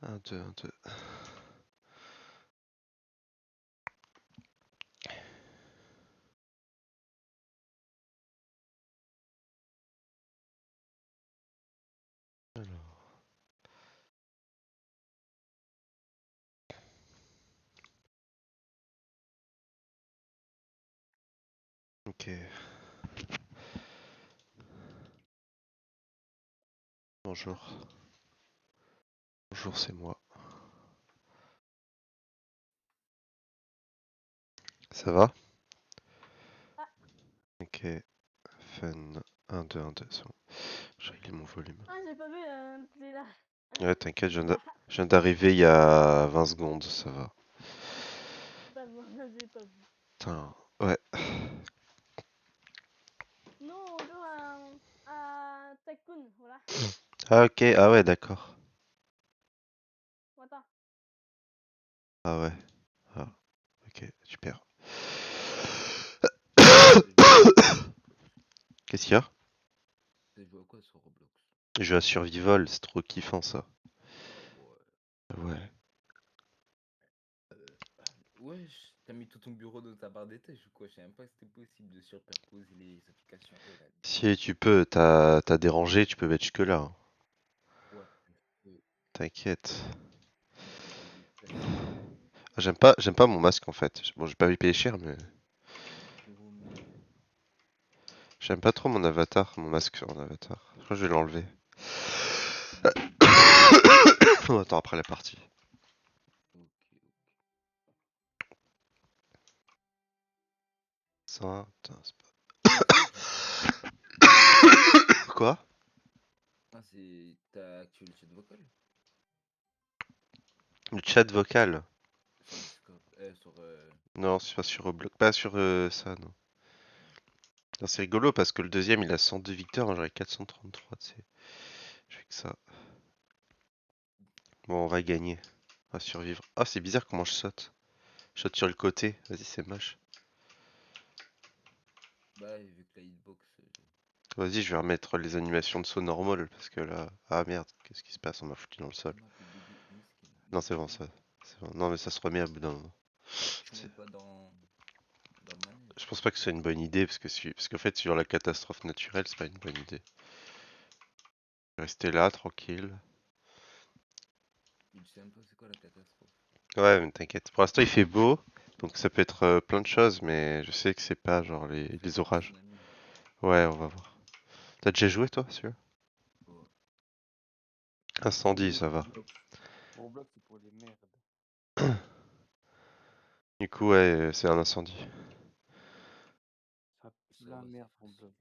1, 2, 1, 2. Alors, ok. Bonjour. Bonjour, c'est moi. Ça va? Ah, Ok. Fun. 1, 2, 1, 2. C'est bon. J'ai réglé mon volume. ah j'ai pas vu, t'es là. Ouais, t'inquiète, je viens d'arriver il y a 20 secondes, ça va. D'abord, j'ai pas vu. Putain, ouais. Non, on joue à Tycoon, voilà. Ah, ok, ah ouais, d'accord. Attends. Ah ouais. Ah, ok, super. Qu'est-ce qu'il y a? T'as joué à quoi sur Roblox? Je joue à Survival, c'est trop kiffant ça. Ouais. Ouais. Wesh, t'as mis tout ton bureau dans ta barre des tâches ou quoi? Je savais même pas que c'était possible de superposer les applications. Oh là là. Si tu peux, t'as dérangé, tu peux mettre jusque là, hein. Ouais. T'inquiète. Dans ta vie perso. Ah, j'aime pas mon masque en fait. Bon, j'ai pas vu payer cher, mais Frérot, mais. j'aime pas trop mon avatar, mon masque en avatar. Je crois que je vais l'enlever. Oh, attends, après la partie. Ok, ok. Ça, putain, c'est C'est quoi que j'ai pas? pas... Quoi? Ah, c'est. T'as activé le chat vocal? Le chat vocal? Sur Discord. Sur. Non, c'est pas sur Roblox. Pas sur ça, non. Non, c'est rigolo parce que le deuxième il a 102 victoires, moi j'en ai 433, tu sais. Je fais que ça. Bon, on va gagner. On va survivre. Ah, c'est bizarre comment je saute. Je saute sur le côté. Vas-y, c'est moche. Bah, vu que la hitbox. Vas-y, je vais remettre les animations de saut normales parce que là. Ah merde, qu'est-ce qui se passe? On m'a foutu dans le sol. Map et bébé miskin. Non, c'est bon, ça. C'est bon. Non, mais ça se remet à bout d'un moment. Tu C'est- montes pas dans le Je manège. pense pas que ce soit une bonne idée parce que parce qu'en fait, sur la catastrophe naturelle, c'est pas une bonne idée. Rester là, tranquille. Mais tu sais même pas c'est quoi la catastrophe. Ouais, mais t'inquiète. Pour l'instant, il fait beau, donc ça peut être plein de choses, mais je sais que c'est pas genre Ça peut les être un orages. tsunami. Ouais, on va voir. T'as déjà joué toi, celui-là? Oh. Incendie, ça va. Roblox, c'est pour les merdes. Du coup, ouais, c'est un incendie. Ça pue Ça la va, c'est merde, facile. Roblox.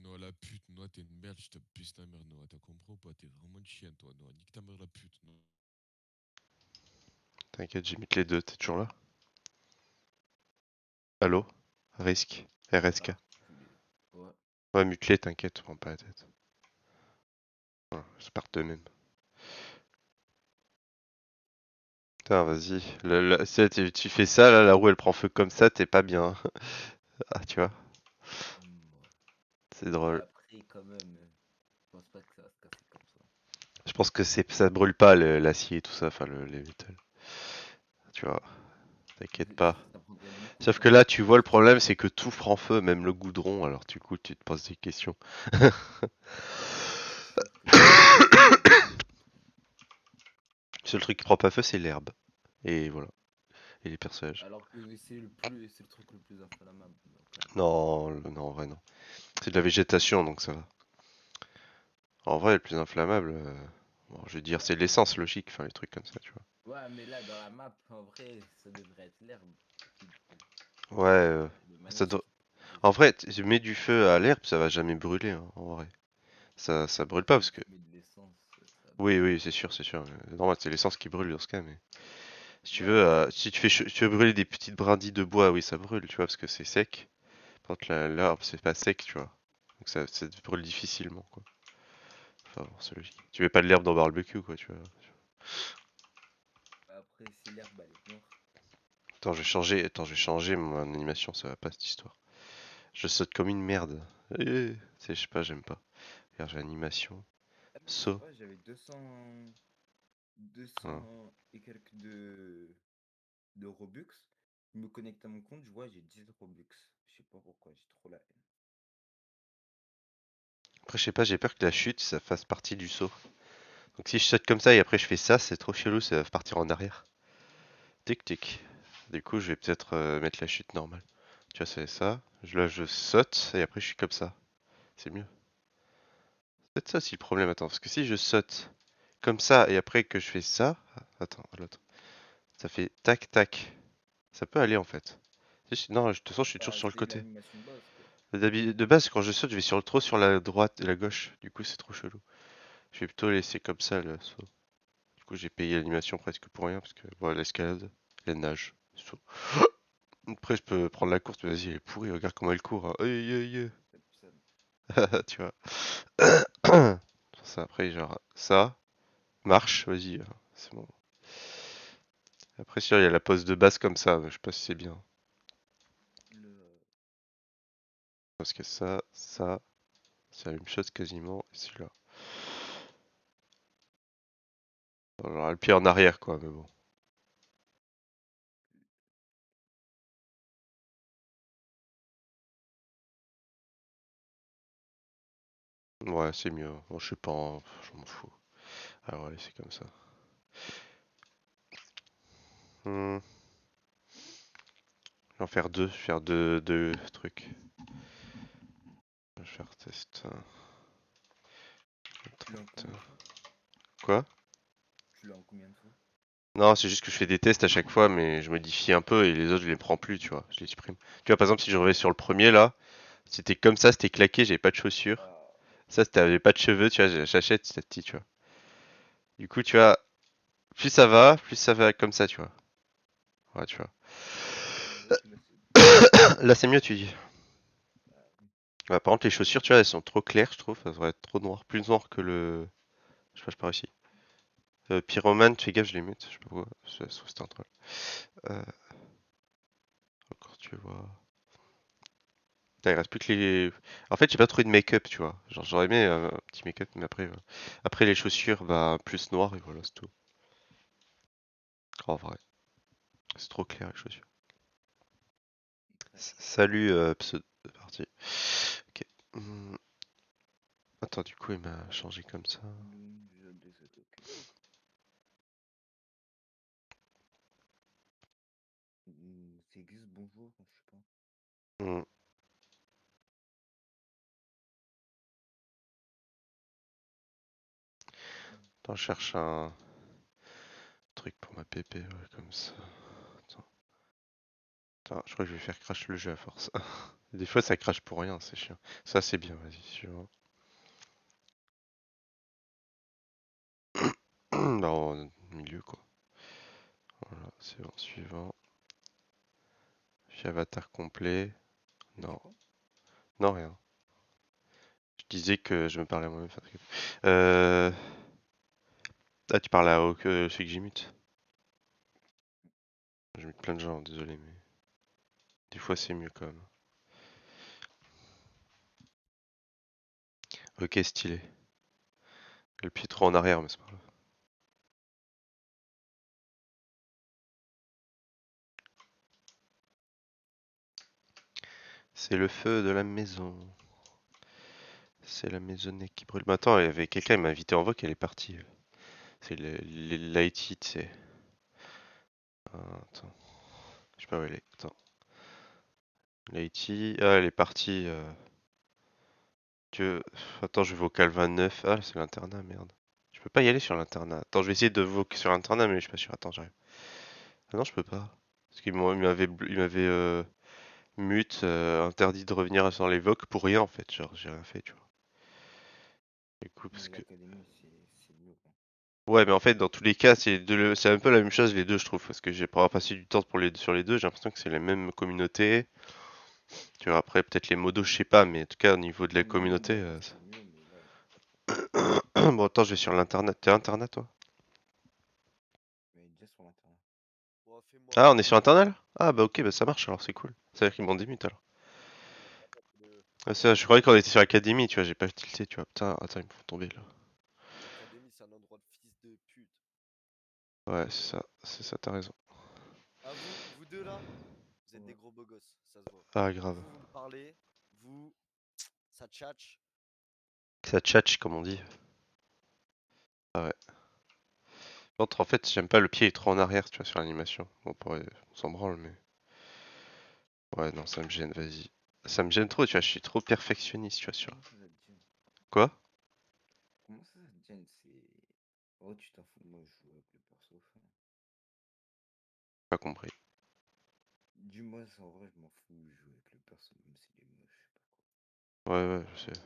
Non, la pute, Noah, t'es une merde, je te pisse ta mère, Noah, t'as compris ou pas? T'es vraiment une chienne, toi, Noah. Nique ta mère, la pute, Noah. T'inquiète, j'ai mis que les deux, t'es toujours là? Allô? Risque. RSK. Ah, culé. Ouais. Ouais, mutelé, t'inquiète, prends pas la tête. Ouais, je pars d'eux-mêmes. Putain, vas-y. Tu fais ça, là, la roue elle prend feu comme ça, t'es pas bien. Ah, tu vois, Ouais. c'est drôle. Après, quand même, je pense pas que ça va se casser comme ça. Je pense que ça brûle pas l'acier et tout ça, enfin les métals. Tu vois, t'inquiète pas. Ça prendrait beaucoup de Sauf temps que là, pour tu que vois, le ça problème, explose. c'est que tout prend feu, même le goudron, alors du coup, tu te poses des questions. C'est sûr que ça prend beaucoup de temps pour brûler le goudron. Le seul truc qui prend pas feu, c'est l'herbe. Et voilà. Et les personnages. Alors que c'est le truc le plus inflammable. Donc, Non, non, en vrai, non. C'est de la végétation, donc ça va. En vrai, le plus inflammable, bon, je veux dire, c'est l'essence logique, enfin, les trucs comme ça, tu vois. ouais, mais là, dans la map, en vrai, ça devrait être l'herbe qui brûle. Ouais, Le ça manège doit... qui brûle. En vrai, tu mets du feu à l'herbe, ça va jamais brûler, hein, en vrai. Ça brûle pas Après, parce que... tu mets de l'essence, ça Oui, brûle. oui, c'est sûr, c'est sûr. Normal, c'est l'essence qui brûle dans ce cas, mais... Si tu Ouais, veux, mais si tu veux brûler des petites brindilles de bois, oui, ça brûle, tu vois, parce que c'est sec. Par contre, l'herbe, c'est pas sec, tu vois. Donc ça brûle difficilement, quoi. Enfin, bon, c'est logique. Tu mets pas de l'herbe dans le barbecue, quoi, tu vois. après, si l'herbe elle est morte, Attends, je vais changer mon animation, ça va pas cette histoire. Je saute comme une merde. Je sais pas, j'aime pas. Regarde, j'ai animation. ah, mais ça Saut. va, j'avais 200. 200 et quelques de Robux. Je me connecte à mon compte, je vois, j'ai 10 Robux. Je sais pas pourquoi, j'ai trop la haine. Après, je sais pas, j'ai peur que la chute, ça fasse partie du saut. Donc si je saute comme ça et après je fais ça, c'est trop chelou, ça va partir en arrière. Tic tic. Du coup, je vais peut-être mettre la chute normale. Tu vois, c'est ça. Là, je saute et après je suis comme ça. C'est mieux. C'est peut-être ça aussi le problème, attends. Parce que si je saute comme ça et après que je fais ça... Attends, l'autre. Ça fait tac tac. Ça peut aller en fait. Non, de toute façon, je suis toujours Bah, sur le c'est côté. l'animation de base, quoi. De base, quand je saute, je vais trop sur la droite et la gauche. Du coup, c'est trop chelou. Je vais plutôt laisser comme ça le saut. Du coup, j'ai payé l'animation presque pour rien parce que voilà, l'escalade, la nage, le saut. Après, je peux prendre la course, mais vas-y, elle est pourrie, regarde comment elle court. Hein. Aïe, aïe, aïe. Tu vois. Ça, après, genre, ça, marche, vas-y, c'est bon. Après, sûr, il y a la pose de base comme ça, mais je sais pas si c'est bien. Parce que ça, c'est la même chose quasiment, et celui-là. Alors, le pied en arrière, quoi, mais bon. Ouais, c'est mieux. Bon, je sais pas, je m'en fous. Alors, allez, c'est comme ça. Hmm. Je vais en faire deux, je vais faire deux trucs. Je vais faire test. Tu l'as en combien de fois? Quoi? Tu l'as en combien de fois? Non, c'est juste que je fais des tests à chaque fois, mais je modifie un peu et les autres je les prends plus, tu vois, je les supprime. Tu vois, par exemple, si je revenais sur le premier là, c'était comme ça, c'était claqué, j'avais pas de chaussures. Ah, Ça, t'avais pas de cheveux, tu vois, j'achète cette petite, tu vois. Du coup, tu vois, plus ça va comme ça, tu vois. Ouais, tu vois. j'avoue que là, c'est... Là, c'est mieux, tu dis. Bah, oui. Ouais, par contre, les chaussures, tu vois, elles sont trop claires, je trouve. Elles devraient être trop noires, plus noires que le. Je sais pas, je pars ici. Pyromane, fais gaffe, je les mute, je sais pas pourquoi. Ça se trouve, c'était un troll. Euh, Encore, tu vois. Putain, il reste plus que les. En fait, j'ai pas trouvé de make-up, tu vois. Genre, j'aurais aimé un petit make-up, mais après, après les chaussures, bah, plus noir et voilà, c'est tout. En vrai, c'est trop clair les chaussures. Salut, pseudo parti. Ok. Attends, du coup, il m'a changé comme ça. Je les ai ok. Ça existe, bonjour, je sais pas. Hmm. Attends, je cherche un truc pour ma PP, ouais, comme ça. Attends. Attends, je crois que je vais faire crash le jeu à force. Des fois, ça crache pour rien, c'est chiant. Ça, c'est bien, vas-y, suivant. Bah, en milieu, quoi. Voilà, c'est bon, suivant. Puis avatar complet. T'as dit Non, quoi? non, rien. Je disais que je me parlais à moi-même. Euh... Ah, tu parles à celui que j'imite. J'imite plein de gens, désolé, mais des fois c'est mieux quand même. Ok, stylé. Le pied trop en arrière, mais c'est pas grave. C'est le feu de la maison. C'est la maisonnette qui brûle. Mais attends, il y avait quelqu'un, il m'a invité en voc, elle est partie. C'est l'IT, tu sais. Ah, attends. Je sais pas où elle est. Attends. L'IT. Ah, elle est partie. Tu veux... Attends, je vais vocal 29. Ah, c'est l'internat, merde. Je peux pas y aller sur l'internat. Attends, je vais essayer de voc sur l'internat, mais je suis pas sûr. Attends, j'arrive. Ah non, je peux pas. Parce qu'il m'avait mute, interdit de revenir sur les vocs pour rien en fait. Genre, j'ai rien fait, tu vois. Du coup, parce Mais que. l'académie, c'est mieux, quoi. Ouais, mais en fait, dans tous les cas, c'est un peu la même chose les deux, je trouve. Parce que j'ai pas passé du temps sur les deux, j'ai l'impression que c'est les mêmes communautés. Tu vois, après, peut-être les modos, je sais pas, mais en tout cas, au niveau de la Non, les modes, communauté. avant, c'était mieux, mais là... Bon, attends, je vais sur l'internet. T'es internet, toi? Mais déjà sur l'internat. Bon, fais-moi Ah, on est sur un. internet là? Ah, bah ok, bah ça marche alors, c'est cool. Ça veut dire qu'ils m'ont démute alors. Attends, Ah, ça, je croyais qu'on était sur Academy, tu vois, j'ai pas tilté, tu vois. Putain, attends, ils me font tomber là. L'académie, c'est un endroit de fils de pute. Ouais, c'est ça, t'as raison. À vous deux là, vous êtes des gros beaux gosses, ça se voit. Ah, grave. Vous me parlez, vous, ça tchatche. Ça tchatche, comme on dit. Ah ouais. Contre, en fait, j'aime pas le pied est trop en arrière, tu vois, sur l'animation. Bon, on s'en branle, mais. Ouais, non, ça me gêne, vas-y. Ça me gêne trop, tu vois, je suis trop perfectionniste, tu vois, sur. Comment ça te gêne? Quoi? Comment ça te gêne? C'est. Oh, tu t'en fous, moi je joue avec le perso. Enfin, Pas compris. dis-moi, c'est en vrai, je m'en fous, je joue avec le perso, même s'il est moche, je sais pas Ouais, ouais, je sais.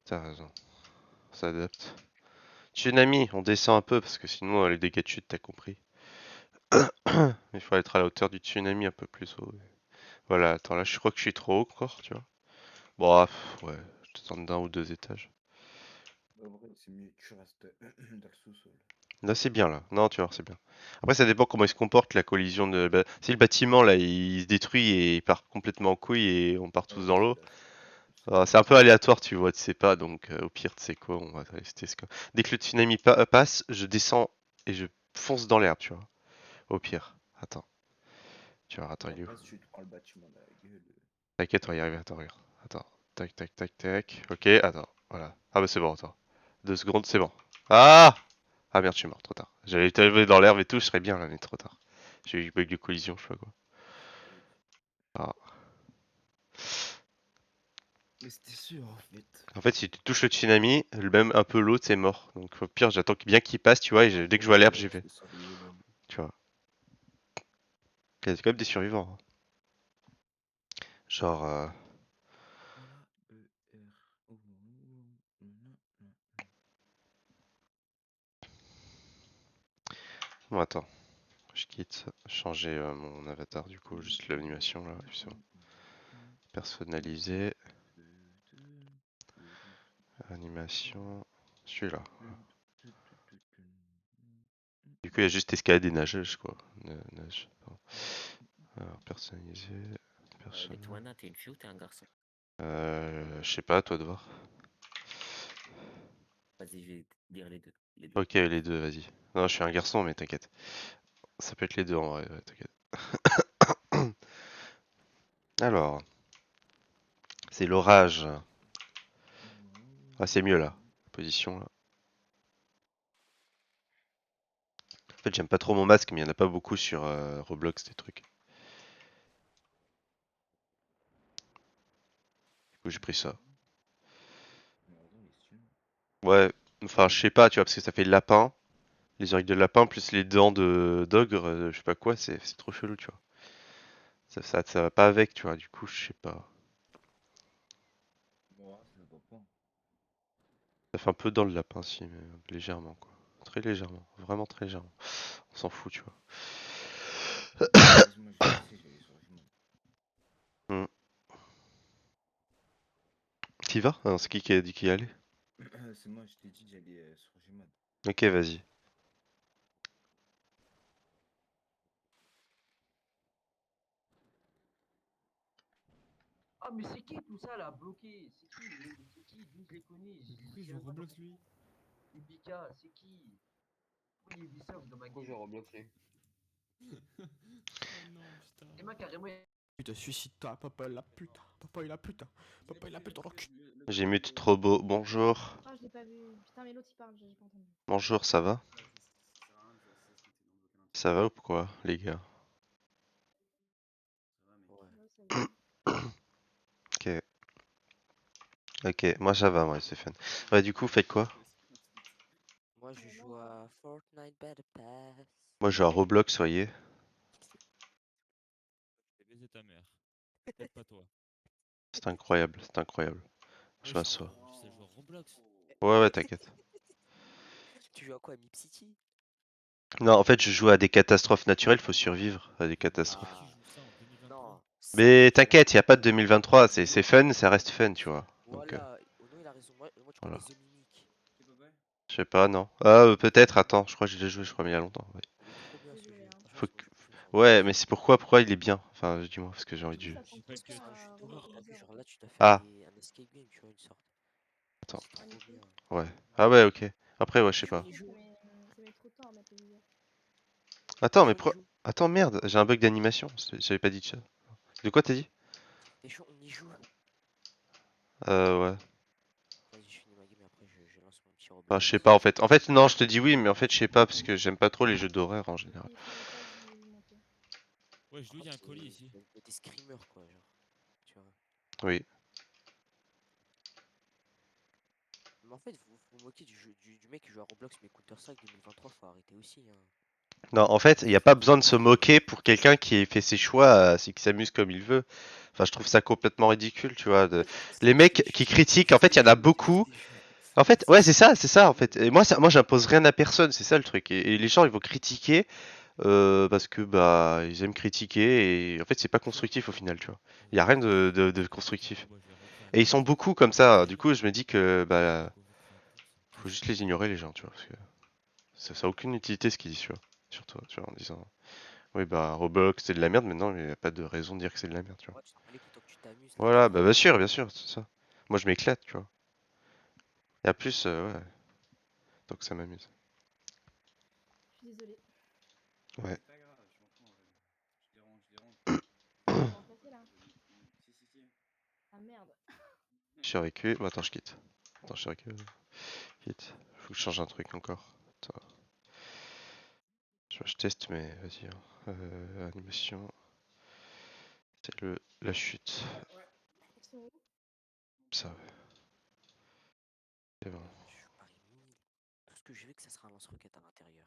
T'as raison. On s'adapte. Tsunami, on descend un peu, parce que sinon, les dégâts de chute, t'as compris. Il faut être à la hauteur du tsunami un peu plus haut. Voilà, attends, là, je crois que je suis trop haut encore, tu vois. Bon, ouais, je descends d'un ou deux étages. quoi. En vrai, c'est mieux, tu restes dans le sous-sol. Là, c'est bien, là. Non, tu vois, c'est bien. Après, ça dépend comment il se comporte, la collision de. Si le bâtiment, là, il se détruit et il part complètement en couille et on part tous dans l'eau. C'est un peu aléatoire, tu vois, tu sais pas, donc au pire, tu sais quoi, on va rester ce dès que le tsunami passe, je descends et je fonce dans l'herbe, tu vois. Au pire. Attends. Tu vois, attends, il est où? Après, si tu te prends le bâtiment dans la gueule. T'inquiète, on va y arriver, attends, regarde. Attends. Tac, tac, tac, tac. Ok, attends, voilà. Ah bah c'est bon, attends. 2 secondes, c'est bon. Ah! Ah merde, je suis mort, trop tard. J'allais t'arriver dans l'herbe et tout, je serais bien là, mais trop tard. J'ai eu bug de collision, je sais pas quoi. Ah. Mais c'était sûr en fait. En fait, si tu touches le tsunami, même un peu l'eau, c'est mort. Donc au pire, j'attends bien qu'il passe, tu vois, et dès que je vois l'herbe, j'y vais. J'étais sérieux, même. Tu vois. Il y a quand même des survivants, hein. Genre, bon, attends. Je quitte. Changer mon avatar, du coup, juste l'animation là. Puis c'est bon. Personnaliser. Animation. Celui-là. Du coup, il y a juste escalade et nageuse, quoi. Nage. Pardon. Alors, personnaliser. Letwana, t'es une fille ou t'es un garçon? Je sais pas, à toi de voir. Vas-y, je vais dire les deux. Les deux. Ok, les deux, vas-y. Non, je suis un garçon, mais t'inquiète. Ça peut être les deux en vrai, ouais, t'inquiète. Alors, c'est l'orage. Ah, c'est mieux là. Position là. En fait, j'aime pas trop mon masque, mais il y en a pas beaucoup sur Roblox, des trucs. Du coup, j'ai pris ça. Ouais, enfin, je sais pas, tu vois, parce que ça fait lapin. Les oreilles de lapin plus les dents de d'ogre, je sais pas quoi, c'est trop chelou, tu vois. Ça va pas avec, tu vois, du coup, je sais pas. Moi, ça va pas. Ça fait un peu dans le lapin, si, mais légèrement, quoi. Très légèrement, vraiment très légèrement. On s'en fout, tu vois. Heureusement, j'ai dit, j'allais sur Jimon. Hmm. T'y vas? Ah non, c'est qui a dit qu'il y allait? C'est moi, je t'ai dit, j'allais sur Jimon. Ok, vas-y. Ah, mais c'est qui tout ça là, bloqué? C'est qui? C'est qui? D'où je les connais? Pourquoi il joue Roblox lui? Ubika, c'est qui? Pourquoi il y a Ubisoft dans ma Pourquoi gueule? j'ai rebloqué? Oh non, putain. Et moi, carrément, Putain, suicide-toi, papa la putain. Papa il a putain. Papa il a putain, rock. J'ai mute trop beau. Bonjour. Ah, je l'ai pas vu. Putain, mais l'autre il parle, j'ai pas entendu. Bonjour, ça va? Ça va ou quoi, les gars? Ouais, ça va. Ok. Ok, moi ça va, ouais, c'est fun. Ouais, du coup, faites quoi? Moi, je joue à Fortnite Battle Pass. Moi, je joue à Roblox, soyez. Je vais baiser ta mère. Peut-être pas toi. C'est incroyable, c'est incroyable. Je Wesh, m'assois. tu sais jouer à Roblox? Ouais, ouais, t'inquiète. Tu joues à quoi, Mip City? Non, en fait, je joue à des catastrophes naturelles, faut survivre à des catastrophes. Qui joue ça en 2023? Non, ça Mais fait t'inquiète, y a pas de longtemps. 2023, c'est fun, ça reste fun, tu vois. Donc, Voilà, Ono il a raison. Moi tu voilà. connais The Mimic. Je sais pas, non. Ah, peut-être, attends, je crois que j'ai déjà joué, je crois, mais il y a longtemps. Ouais, Il est trop bien ce Désolé, jeu. hein. Franchement, Faut c'est mon que- jeu préféré. ouais, mais c'est pourquoi il est bien? Enfin, dis-moi, parce que j'ai envie de Surtout, jouer. ça prend J'ai trop pas de que temps C'est un jeu à d'horreur, t'as vu? relocaliser en Genre fait. là, tu dois faire Ah, un escape game, tu vois, une sorte. attends, C'est trop bien. Magnifique. ouais. Ah ouais, ok. Après, ouais, je sais Tu pas. connais Ça jouer? met, ça met trop de temps à mettre les Attends, mais On y joue. Attends, merde, j'ai un bug d'animation. J'avais pas dit de ça. De quoi t'as dit? T'es chaud, on y joue. Ouais. Vas-y, je finis ma game et après je lance mon petit Enfin, Roblox. je sais pas en fait. En fait, non, je te dis oui, mais en fait, je sais pas parce que j'aime pas trop les jeux d'horreur en général. Il est sur l'étage, je vais lui monter. Ouais, je En il y a un fait, colis ici. il y a des screamers quoi, genre. Tu vois. Oui. Mais en fait, vous vous moquez du mec qui joue à Roblox, mais Counter-Strike 2023, faut arrêter aussi. Hein. Non, en fait, il n'y a pas besoin de se moquer pour quelqu'un qui fait ses choix, c'est qu'il s'amuse comme il veut. Enfin, je trouve ça complètement ridicule, tu vois. Ouais, c'est Les parce que mecs qui critiquent, en fait, il y en a beaucoup. En fait, ouais, c'est ça, en fait. Et moi, j'impose rien à personne, c'est ça le truc. Et les gens, ils vont critiquer parce que bah, ils aiment critiquer et en fait, c'est pas constructif au final, tu vois. Il y a rien de constructif. Et ils sont beaucoup comme ça. Du coup, je me dis que bah, faut juste les ignorer les gens, tu vois, parce que ça a aucune utilité ce qu'ils disent, tu vois. Sur toi, tu vois, en disant. Oui, bah, Roblox, c'est de la merde, maintenant, il n'y a pas de raison de dire que c'est de la merde, tu vois. Ouais, tu t'en bats les couilles tant que tu t'amuses, Voilà, bah, tranquille. bien sûr, c'est ça. Moi, je m'éclate, tu vois. Et en plus, ouais, donc ça m'amuse. Je suis désolée. Ouais. C'est pas grave, je m'en fous en vrai. Je dérange, je dérange. Tu vas me remplacer là? Si. Ah merde. Je suis reculé. Bon, attends, je quitte. Attends, je suis reculé. Quitte. Faut que je change un truc encore. Attends. Je teste, mais vas-y. Hein. Animation. C'est la chute. Ils sont où? Ça, ouais. C'est bon. Je suis Paris 1000. Tout ce que je veux, que ça sera un lance-roquette à l'intérieur.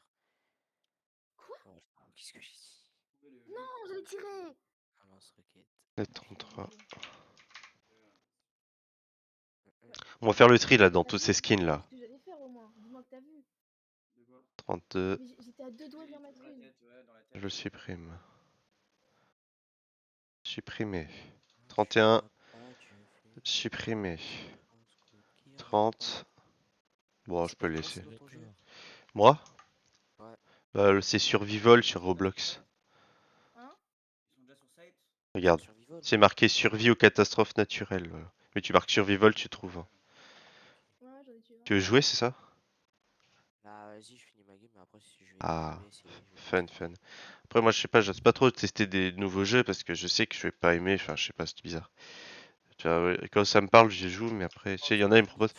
Quoi? Voilà. Qu'est-ce que j'ai dit? Non, j'allais tirer. Un lance-roquette. Net Je suis 33. désolée. Ouais. On va faire le tri là dans T'as toutes vu? ces skins là. Ce que j'allais faire au moins. Dis-moi que t'as vu. 32. Mais j'étais à deux doigts d'en mettre une. Je le supprime. Supprimé. Moi, je 31. vois pas Dieu fait. Supprimé. Transcode qui rentre 30. Bon, je C'est peux pas le quoi laisser. sinon ton jeu? Moi? Ouais. C'est Survival sur Roblox. Hein? Ils sont déjà sur site? Regarde. Survival. C'est marqué survie aux catastrophes naturelles. Voilà. Mais tu marques Survival, tu trouves. Hein. Ouais, j'en ai tué 20. Tu veux jouer, c'est ça? Bah, vas-y, je finis ma game, mais après, si je Ah, vais essayer. Je vais fun, tester. fun. Après, moi, je sais pas, j'ose pas trop tester des nouveaux jeux parce que je sais que je vais pas aimer. Enfin, je sais pas, c'est bizarre. Tu vois, ouais, quand ça me parle, j'y joue, mais après, tu sais, il y en a, ils me proposent.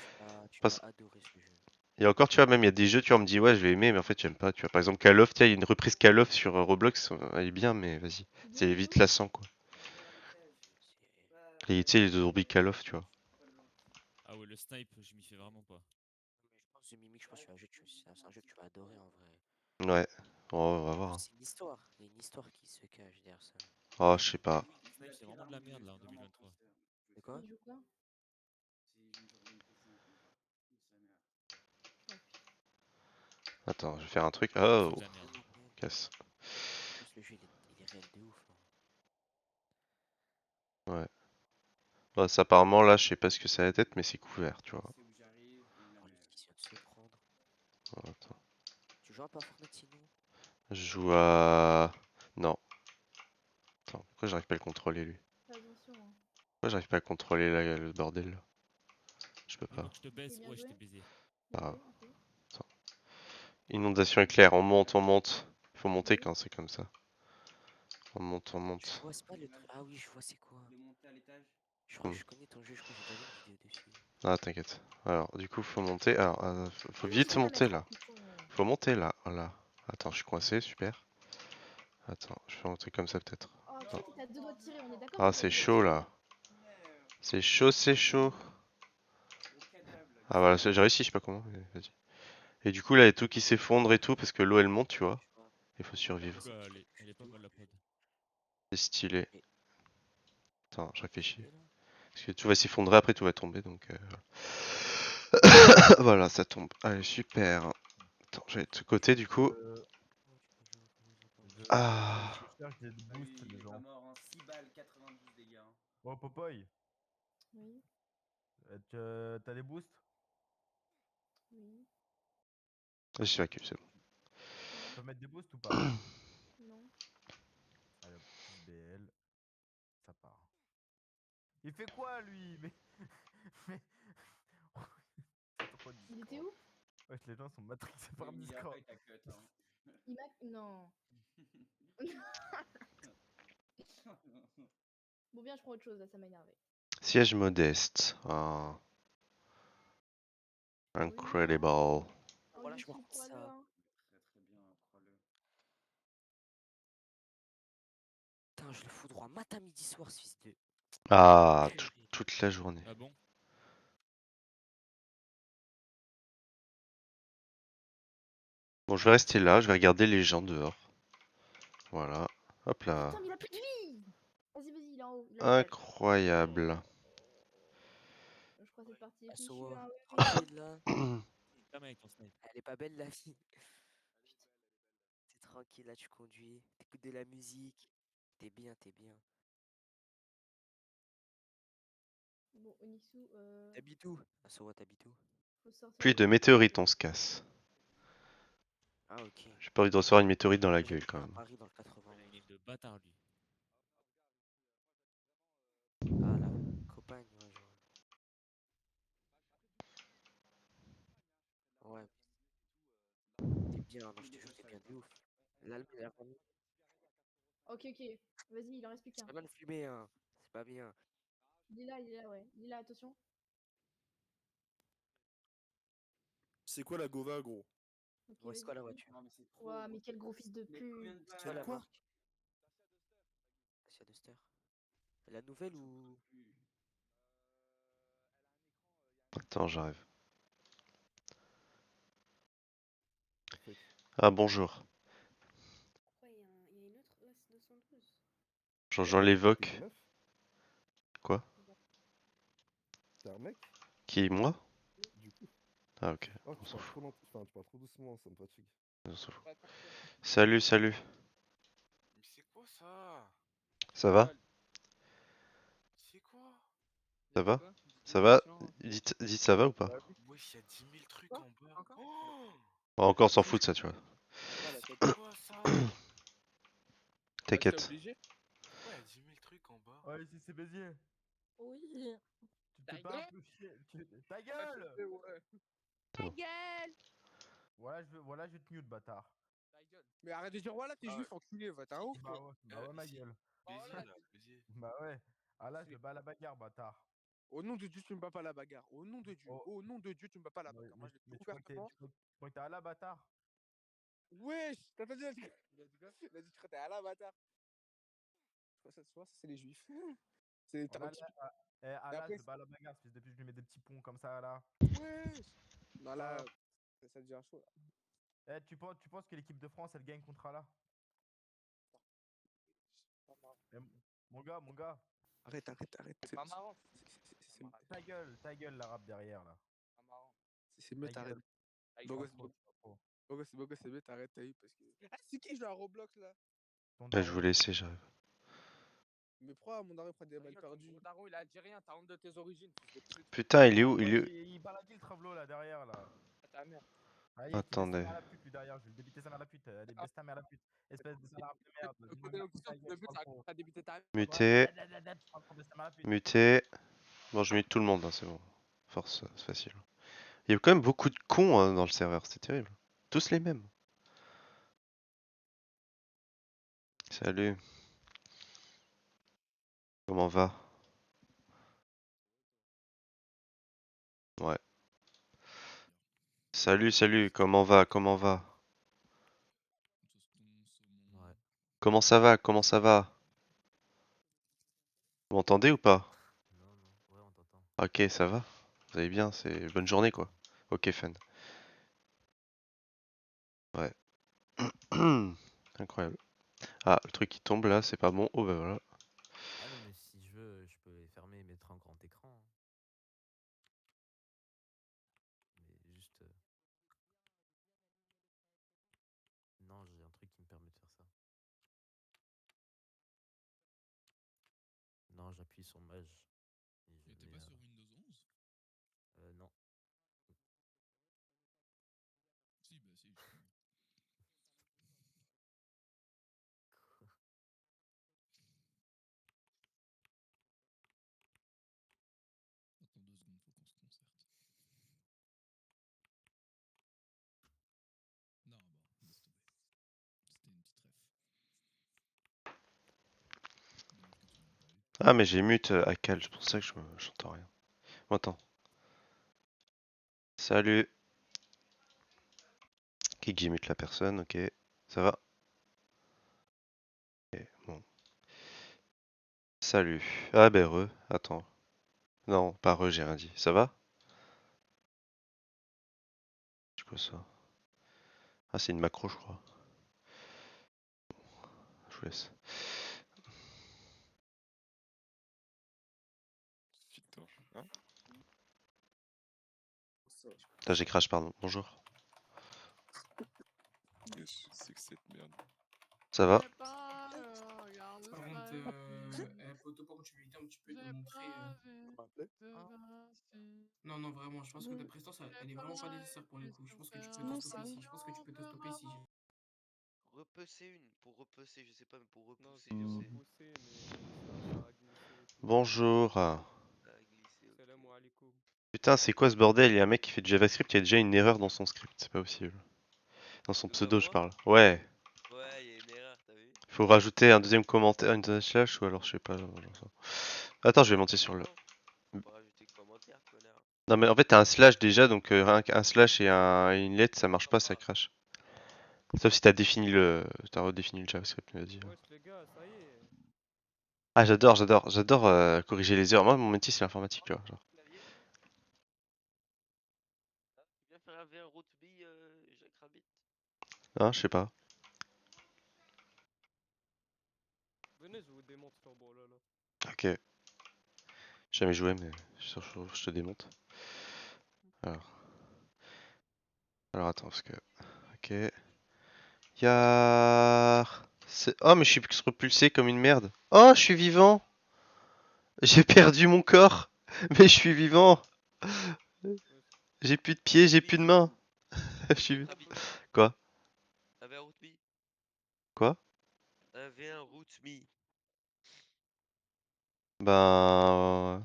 Tu vas Pas- adorer ce jeu. Et encore, tu vois, même il y a des jeux, tu vois, on me dit, ouais, je vais aimer, mais en fait, j'aime pas. Tu vois, par exemple, Call of, tu vois, il y a une reprise Call of sur Roblox, elle est bien, mais vas-y. C'est vite lassant, quoi. Et tu sais, les zombies Call of, tu vois. Ah ouais, le snipe, je m'y fais vraiment pas. Mais je pense The Mimic, je pense que c'est un jeu que tu vas adorer en vrai. Ouais, on va En voir. plus, Hein. c'est une histoire. Il y a une histoire qui se cache derrière ça. Oh, je sais pas. Le snipe, c'est vraiment de la merde là en 2023. C'est quoi? Il joue quoi? Attends, je vais faire un truc. C'est Oh, de la merde. casse. En plus, le jeu, il est réel de ouf. Hein. Ouais. Bah, ça, apparemment, là, je sais pas ce que ça va être, mais c'est couvert, tu vois. Oh, lui qui vient de se prendre. Oh, attends. Tu joues un peu à Fortnite sinon? Je joue à. Non. Attends, pourquoi j'arrive pas à le contrôler, lui? Fais attention. Hein. Pourquoi j'arrive pas à contrôler le bordel, là? Je peux Dis-moi pas. que je te Ok, baise. bien Ouais, je joué. t'ai baisé. Bien Ah, joué, ok. attends. Inondation éclair, on monte, on monte. Il faut monter Oui. quand c'est comme ça. On monte, on Je monte. vois, c'est pas le truc. Ah oui, je vois, c'est quoi? Je crois Hmm. que je connais ton jeu, je crois que j'ai déjà vu une vidéo dessus. Ah, t'inquiète. Alors, du coup, faut monter. Alors, faut Ah non, je vite peux pas monter mettre. là. Putain. Faut monter là. Voilà. Attends, je suis coincé, super. Attends, je fais un truc comme ça peut-être. Oh, tu Non. vois, t'étais à deux doigts de tirer. On est d'accord Ah, que t'étais à c'est deux doigts de chaud tirer là. C'est chaud, c'est chaud. Ah, voilà, j'ai réussi, je sais pas comment. Mais vas-y. Et du coup, là, il y a tout qui s'effondre et tout parce que l'eau elle monte, tu vois. Tu vois. Il faut survivre. Donc, elle est pas mal la pod. C'est stylé. Et- Attends, je réfléchis. Et là? Parce que tout va s'effondrer, après tout va tomber, donc voilà, ça tombe. Allez, super. Attends, je vais être de ce côté du coup. Ah, Je cherche des boosts de gens. Mort, hein. 6 balles, 92 dégâts. Hein. Oh, Popoy, Oui, t'as des boosts? oui, j'évacue, c'est bon. Tu peux mettre des boosts ou pas? non. Allez, hop, plus BL, ça part. Il fait quoi lui? Mais... C'est trop Il était Discord. où? Wesh, les gens sont matrixés par Discord. Il m'a. Non. Bon, bien, je prends autre chose, là, ça m'a énervé. Siège modeste. Ah. Incredible. Voilà, je Anguille, me prends-le, ça. hein. Très bien, prends-le. Putain, je le fous droit matin, midi, soir, ce fils de. Ah, Purée. toute la journée. Ah bon? Bon, je vais rester là, je vais regarder les gens dehors. Voilà. Hop là. Putain, mais il a plus de vie! Vas-y, vas-y, il est en haut. Il a une balle. Incroyable. Je crois que cette partie est Ah, fichue, Soa, hein. tranquille là. Ta mec, ton snipe. Elle est pas belle la vie. T'es tranquille là, tu conduis, t'écoutes de la musique. T'es bien, t'es bien. Bon, Onyxu, T'habites où? Ah, Soa, t'habites où? faut sortir Pluie les de météorites, on se casse. Ah, ok. J'ai pas envie de recevoir une météorite dans la Moi, gueule j'habite quand à même. Paris dans le Il a 91. une de bâtard, lui. Ah, la Copagne, ouais, je vois. Ouais, t'es bien, non, je te jure, t'es bien de ouf. L'Allemagne, elle a vraiment- Ok, ok. Vas-y, il en reste plus c'est qu'un. pas mal fumé, hein. C'est pas bien. Il est là, ouais. Il est là, attention. C'est quoi la Gova, gros? Ok, Ouais, c'est vas-y. quoi la voiture? Non, mais c'est trop. Ouah, mais quel gros fils de Mais combien pute. de C'est quoi balles la quoi? marque? Dacia Duster. La nouvelle ou. Attends, j'arrive. Fake. Ah, bonjour. Pourquoi il y a une autre ES212? J'en T'es l'évoque. une meuf? Quoi? T'es un mec? Qui, moi? Du coup. Ah, ok. Oh, On tu s'en parles fout. trop enfin, tu parles trop doucement, ça me fatigue. On s'en fout. Salut, salut. Mais c'est quoi ça? Ça va? C'est quoi? Ça va? Ça va? Dites ça va ou pas? Wesh, y'a 10 000 trucs en bas. Oh! Bon, encore on s'en fout de ça, tu vois. C'est quoi ça? T'inquiète. Pourquoi y'a 10 000 trucs en bas? Ouais, ici c'est Béziers. Oui. Tu te fais pas un peu chier. Ta gueule! C'est bon. gueule! Voilà, je vais te mute, bâtard. Mais arrête de dire voilà, t'es juif, enculé, va, t'es un ouf, toi. Bah ouais, ma Ici, gueule. Béziers là, Béziers. Bah ouais. Ah là, je me bats à la bagarre, bâtard. Au nom de Dieu, tu me bats pas la bagarre. Au nom de Dieu. Oh. Au nom de Dieu, tu me bats pas la Mais, bagarre. Moi, je l'ai mais dit tu crois que ouvertement. tu crois que t'es à la bâtard? Wesh, t'as entendu? Il a dit quoi? Il a dit tu crois que t'es à la bâtard. Ça, c'est les juifs. C'est Voilà, un typique. là, Et là, je après, me bats à la bagarre, parce que depuis je lui mets des petits ponts comme ça, là. wesh. Non, là, ça devient chaud. Là. Tu penses que l'équipe de France, elle gagne contre Allah? Pas marrant. Eh, mon gars, Arrête. C'est pas marrant. ta gueule, l'arabe derrière, là. Pas marrant. C'est mieux, Ta t'arrêtes. gueule. Beau Tu parles trop. gosse, c'est mieux, t'arrêtes, t'as eu parce que. Ah, c'est qui joue à Roblox là? Ton Ouais, je vous daron. laisse, j'arrive. Mais pourquoi mon daron prend des balles perdues? Mon daron, il a algérien, t'as honte de tes origines, fils de pute. Putain, il est où? Il est où? Il balade le travelot, là, derrière, là. Ah, ta mère. Allez, qui baisse sa Attendez. mère à la pute, lui, derrière. Je vais le débiter sa mère à la pute. Allez, baisse ta mère à la pute. Espèce de salope de merde. Dis-moi Côté bien, locution, ta gueule, le je but, parle trop. t'as débuté ta. Muté. Tu parles trop, baisse ta mère à la pute. Muté. Bon, je mute tout le monde, hein, c'est bon. Force, c'est facile. Il y a quand même beaucoup de cons hein, dans le serveur, c'est terrible. Tous les mêmes. Salut. Comment va? Ouais. Salut, comment va? Comment va? Ouais. Comment ça va? Comment ça va? Vous m'entendez ou pas? Non, ouais, on t'entend. Ok, ça va? Vous allez bien? C'est bonne journée quoi. Ok, fun. Ouais. Incroyable. Ah, le truc qui tombe là, c'est pas bon. Oh bah voilà. Ah non, mais si je veux, je peux les fermer et mettre un grand écran. Hein. Mais juste. Non, j'ai un truc qui me permet de faire ça. Non, j'appuie sur Mage. Et je Mais t'es mets, pas sur Windows 11? non. Si, bah si, je connais. Attends 2 secondes, faut qu'on se concerte. Non, bah, laisse tomber. C'était une petite ref. Ah, mais j'ai mute Akal, c'est pour ça que j'entends rien. Bon, attends. Salut. Qui que j'ai mute la personne, ok. Ça va? Ok, bon. Salut. Ah, ben attends. Non, pas j'ai rien dit. Ça va? C'est quoi ça? Ah, c'est une macro, je crois. Je vous laisse. Putain, hein? Putain, j'ai crash, pardon. Bonjour. Qu'est-ce que c'est que cette merde? Ça va? Par contre, Poto, par contre, tu lui dis un petit peu de montrer. Non, non, vraiment, je pense que ta prestance, elle est vraiment pas nécessaire pour les coups. Je pense que tu peux te stopper ici. Je pense que tu peux te stopper ici. Repeusser une. Pour repeusser, je sais pas, mais pour Non, repousser, j'ai je sais. repoussé, mais ça a glissé et tout. Bonjour. Ça a glissé, ok. Salam alaikum. Putain, c'est quoi ce bordel? Il y a un mec qui fait du JavaScript, il y a déjà une erreur dans son script. C'est pas possible. Dans son Devant pseudo, je moi? parle. Ouais. Ouais, y a une erreur, t'as vu? Faut rajouter un deuxième commentaire, une slash, ou alors je sais pas. Genre ça. Attends, je vais monter sur le. Non, faut pas rajouter de commentaire, connard. Non, mais en fait, t'as un slash déjà, donc rien qu'un slash et une lettre, ça marche pas, ça crash. Sauf si t'as défini le. T'as redéfini le JavaScript, vas-y. Wesh, les gars, ça y est. Ah, j'adore corriger les erreurs. Moi, mon métier, c'est l'informatique, tu vois. Genre. Clavier? Ah, tu viens faire un V1 route B, Jacques Rabbit? Hein, je sais pas. Venez, je vous démonte sur Brawlhalla. Ok. J'ai jamais joué, mais je te démonte. Alors. Alors, attends, parce que. Ok. Oh, mais je suis propulsé comme une merde. Oh, je suis vivant! J'ai perdu mon corps! Mais je suis vivant! J'ai plus de pieds, j'ai plus de mains! Je suis... Jacques Rabbit? Quoi? Un V1 route B? Quoi? Un V1 route me. Ben...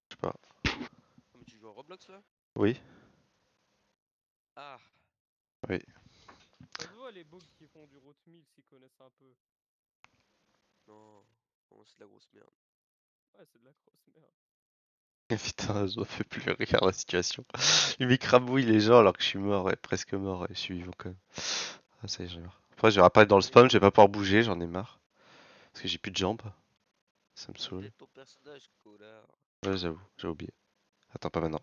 Je sais pas. Ah, mais tu joues à Roblox là? Oui? Ah, Oui. Ça se voit les bugs qui font du route 1000 s'ils connaissent un peu. non. Oh, c'est de la grosse merde. Ouais, c'est de la grosse merde. Putain, je m'en fais plus rire la situation. Il m'écrabouille les gens alors que je suis mort, ouais, presque mort, et je suis vivant quand même. Ah, ça y est, j'ai marre. Après, je vais apparaître dans le spawn, je vais pas pouvoir bouger, j'en ai marre. Parce que j'ai plus de jambes. Ça me saoule. Update ton personnage, connard. Ouais, j'avoue, j'ai oublié. Attends, pas maintenant.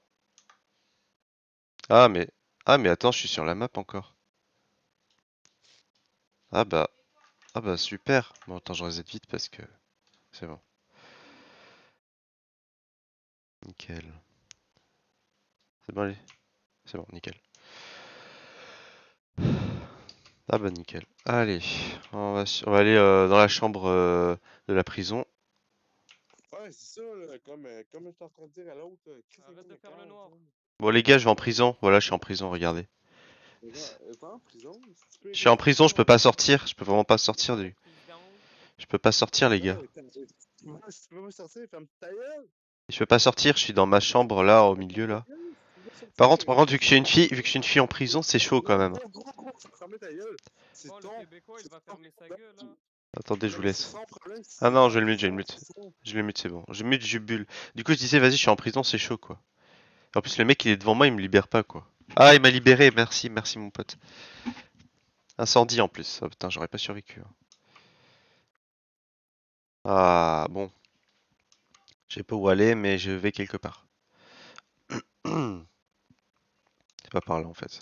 Ah, mais... Ah, mais attends, je suis sur la map encore. Ah bah... Ah bah, super. Bon, attends, je reset vite parce que... C'est bon. Nickel. C'est bon, allez. C'est bon, nickel. Ah bah, nickel. Allez, on va aller dans la chambre de la prison. Ouais, c'est ça, là, comme je suis en train de dire à l'autre, Arrête de faire le noir. Bon, les gars, je vais en prison. Voilà, je suis en prison, regardez. Va en prison, si tu peux Je suis en rester en prison, je peux prison. pas sortir. Je peux vraiment pas Il est sortir en du... prison. Je peux pas sortir, les gars. Ouais, si tu veux me sortir, ferme ta gueule! Je peux pas sortir, je suis dans ma chambre là, au milieu là. Si tu veux sortir, Par contre, vu que je suis une fille, vu que je suis une fille en prison, c'est chaud quand même. gros, ferme ta gueule! C'est Bon, le ton... Québécois, il va fermer sa gueule, hein. Attendez, je Non, vous mais c'est laisse. son problème, Ah c'est non, en je vais le mute, je vais le prison, mute. c'est son... Je le mute, c'est bon. Je mute, je bulle. Du coup, je disais, vas-y, je suis en prison, c'est chaud quoi. En plus, le mec, il est devant moi, il me libère pas quoi. Ah, il m'a libéré, merci, merci mon pote. Incendie en plus. Ah putain, j'aurais pas survécu. Hein. Ah, bon. Je sais pas où aller, mais je vais quelque part. C'est pas par là en fait.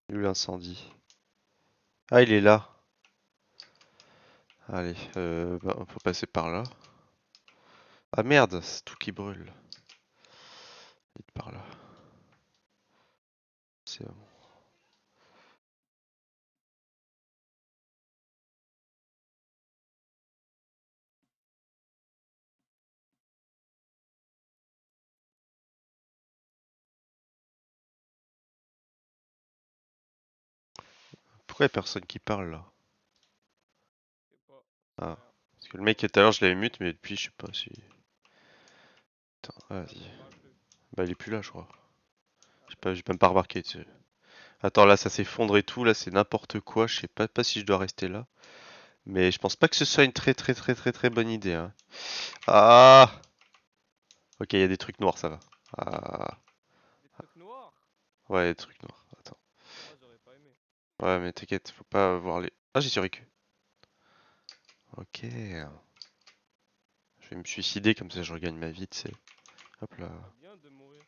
Il est où l'incendie? Ah, il est là. Allez, bah, on peut passer par là. Ah merde, c'est tout qui brûle. Vite par là. C'est bon. Pourquoi y a personne qui parle là? Je sais pas. Ah. Merde. Parce que le mec tout à l'heure je l'avais mute, mais depuis je sais pas si. Attends, vas-y. Bah il est plus là je crois. J'ai même pas remarqué. Tu sais. Attends là ça s'effondre et tout, là c'est n'importe quoi, je sais pas si je dois rester là. Mais je pense pas que ce soit une très bonne idée. Hein. Ah! Ok, il y a des trucs noirs, ça va. Ah. Des trucs noirs? Ouais, des trucs noirs. Attends. Ah, j'aurais pas aimé. Ouais, mais t'inquiète, faut pas voir les... Ah, j'ai survécu. Ok. Je vais me suicider, comme ça je regagne ma vie, tu sais. Hop là. C'est bien de mourir.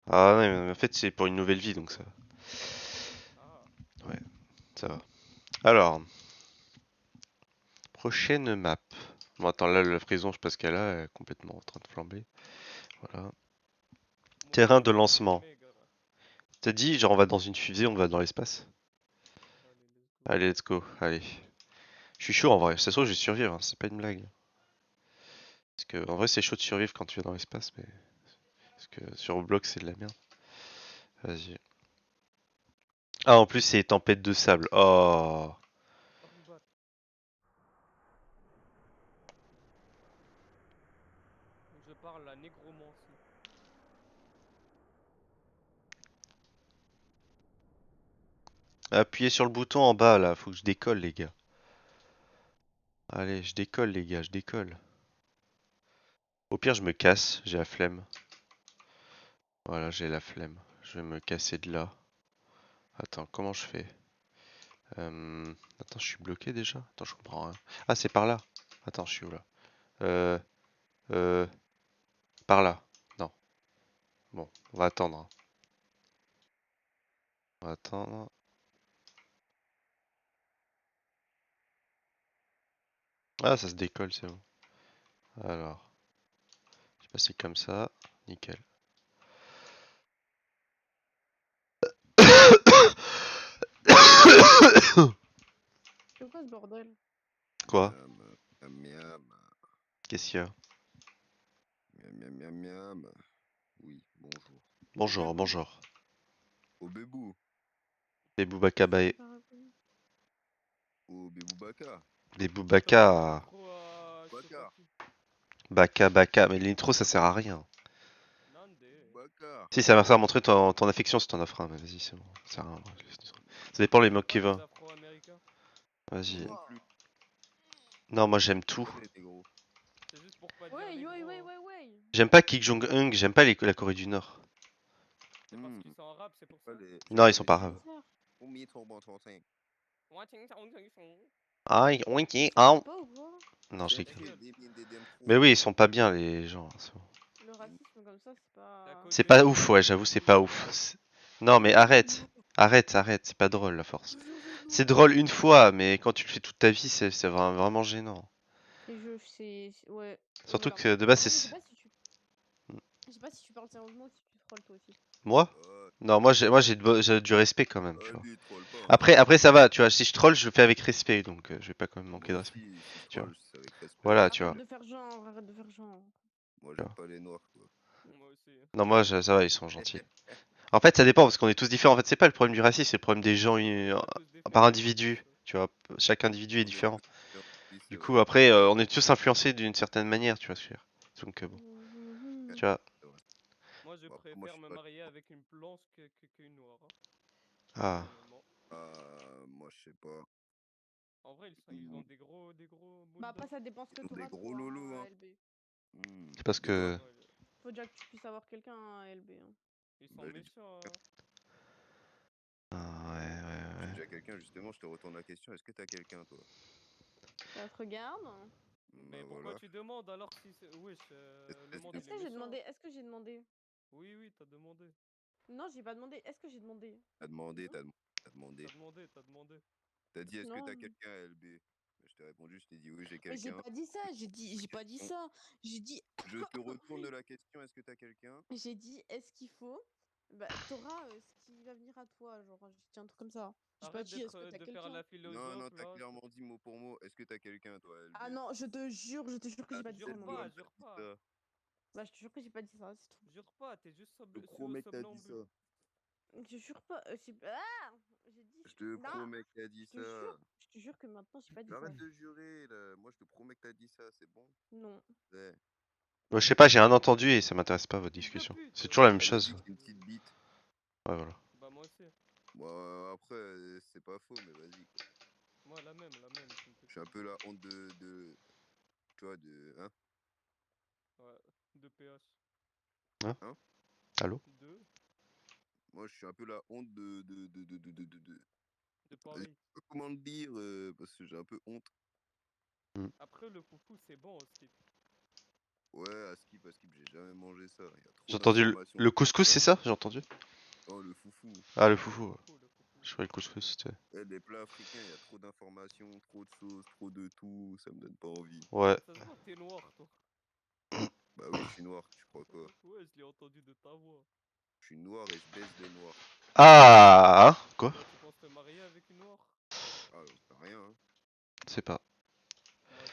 Ah ouais, mais en fait c'est pour une nouvelle vie, donc ça... Ah. Ouais, ça va. Alors... Prochaine map. Bon, attends, là, la prison, je sais pas ce qu'elle a, elle est complètement en train de flamber. Voilà. Terrain de lancement. T'as dit, genre, on va dans une fusée, on va dans l'espace? Allez, let's go. Allez. Je suis chaud en vrai. C'est sûr, je vais survivre, hein, c'est pas une blague. Parce que, en vrai, c'est chaud de survivre quand tu es dans l'espace, mais. Parce que sur Roblox, c'est de la merde. Vas-y. Ah, en plus, c'est tempête de sable. Oh. Je parle la négromancie. Appuyez sur le bouton en bas, là. Faut que je décolle, les gars. Allez, je décolle, les gars, je décolle. Au pire, je me casse, j'ai la flemme. Voilà, j'ai la flemme. Je vais me casser de là. Attends, comment je fais? Attends, je suis bloqué déjà? Attends, je comprends rien. Ah, c'est par là. Attends, je suis où là? Euh... Euh... Par là. Non. Bon, on va attendre. Hein. On va attendre. Ah, ça se décolle, c'est bon. Alors, je vais passer comme ça. Nickel. C'est quoi ce bordel? Quoi? Miam, miam. Qu'est-ce qu'il y a? Miam, miam, miam, miam. Oui, bonjour. Bonjour, bonjour. Au bébou. Bébou Baka Bae. Au bébou baka. Bébou Baka. Baka. Baka. Mais l'intro, ça sert à rien. Baka. Si, ça va faire montrer ton affection si t'en offres un. Mais vas-y, c'est bon. Ça sert à rien. Ça dépend les mots qu'il veut. Vas-y. Non, moi j'aime tout. C'est juste pour pas dire Ouais, négro, ouais, ouais, hein. ouais, ouais. J'aime pas Kim Jong-un, j'aime pas la Corée du Nord. C'est parce qu'ils sont arabes, c'est pour ça. Non, ils sont pas arabes. Ah, oui, Ils ah. sont pas ou quoi? Non, je déconne. Mais oui, ils sont pas bien les gens. Le racisme comme ça, c'est pas... C'est pas ouf, ouais, j'avoue, c'est pas ouf. Non, mais arrête. Arrête, c'est pas drôle la force. C'est drôle une fois, mais quand tu le fais toute ta vie, c'est vraiment gênant. C'est... Ouais. Surtout Voilà. que de base, Je sais c'est. pas si tu... Je sais pas si tu parles sérieusement ou si tu trolles toi aussi. Moi? Non, moi j'ai du respect quand même, tu vois. Après ça va, tu vois, si je troll, je le fais avec respect, donc je vais pas quand même manquer de respect. Tu vois. Voilà, tu vois. Arrête de faire genre, arrête de faire genre. Moi, j'aime pas les noirs, quoi. Moi aussi. Non, moi ça va, ils sont gentils. En fait, ça dépend parce qu'on est tous différents. En fait, c'est pas le problème du racisme, c'est le problème des gens par individu. Tu vois, chaque individu est différent. Du coup, après, on est tous influencés d'une certaine manière, tu vois ce que je veux dire. Donc bon, tu vois. Moi, je préfère me marier avec une blanche qu'une noire. Hein. Ah. Moi, je sais pas. En vrai, ils ont des gros Bah après, ça dépend ce que t'auras gros toi, loulous, hein, hein. LB. C'est parce que. Faut déjà que tu puisses avoir quelqu'un, hein, LB. Hein. Ils sont méchants. Hein. Ah, ouais. J'ai déjà quelqu'un, justement, je te retourne la question. Est-ce que t'as quelqu'un, toi? Ça te regarde. Mais pourquoi tu demandes alors si c'est... Wesh, le monde Est-ce que j'ai demandé? Est-ce que j'ai demandé? Oui, t'as demandé. Non, j'ai pas demandé. Est-ce que j'ai demandé? T'as demandé. T'as demandé. T'as dit, est-ce que Non. t'as quelqu'un, LB? Je t'ai répondu, je t'ai dit oui, j'ai Mais quelqu'un. j'ai pas dit ça, j'ai pas dit ça. J'ai dit... Je te retourne la question, est-ce que t'as quelqu'un? J'ai dit, est-ce qu'il faut? Bah, t'auras ce qui va venir à toi, genre, je tiens un truc comme ça. J'ai pas dit, est-ce que t'as quelqu'un? Non, t'as clairement dit mot pour mot, est-ce que t'as quelqu'un, toi, LB? Ah non, je te jure que j'ai pas dit ça. Jure pas. Bah, je te jure que j'ai pas dit ça, c'est tout. Jure pas, t'es juste Je te promets que t'as dit ça. Je jure pas, ah j'ai dit... Je te promets que t'as dit ça. Je te jure que maintenant, j'ai pas dit ça. Arrête de jurer, là. Moi, je te promets que t'as dit ça, c'est bon? Non. Ouais. Moi, je sais pas, j'ai rien entendu et ça m'intéresse pas votre discussion. C'est toujours la même Bah, j'ai chose. dit que c'est une petite bite. Ouais, voilà. Bah, moi aussi. Bah, après, c'est pas faux, mais vas-y, quoi. Moi, la même, c'est une Je suis un peu la honte tu vois, hein? Ouais, de PH. Hein? Allô? Moi, je suis un peu la honte De Je sais Paris. pas comment le dire, parce que j'ai un peu honte. Après, le foufou, c'est bon aussi. Ouais, à Skip, j'ai jamais mangé ça. Il y a J'ai trop entendu d'informations. le couscous, c'est ça? J'ai entendu? Oh, le foufou. Ah, le foufou. Ouais. Je croyais le couscous, tu sais. Eh, les plats africains, il y a trop d'informations, trop de sauces, trop de tout. Ça me donne pas envie. Ouais. Ça se voit que t'es noir, toi. Bah oui, je suis noir, tu crois quoi? Ouais, je l'ai entendu de ta voix. Je suis noir et je baise les noirs. Ah, hein? Quoi? Toi, tu penses te marier avec une noire? Ah, j'en sais rien, hein. Je sais pas. Moi, je pense.